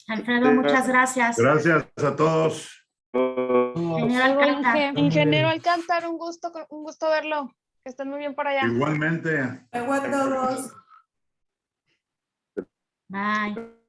Alfredo, muchas gracias. Gracias a todos. Señor Algo, Alcántar. ingeniero Alcántar, un gusto verlo. Que estén muy bien por allá. Igualmente. Luego a todos. Bye.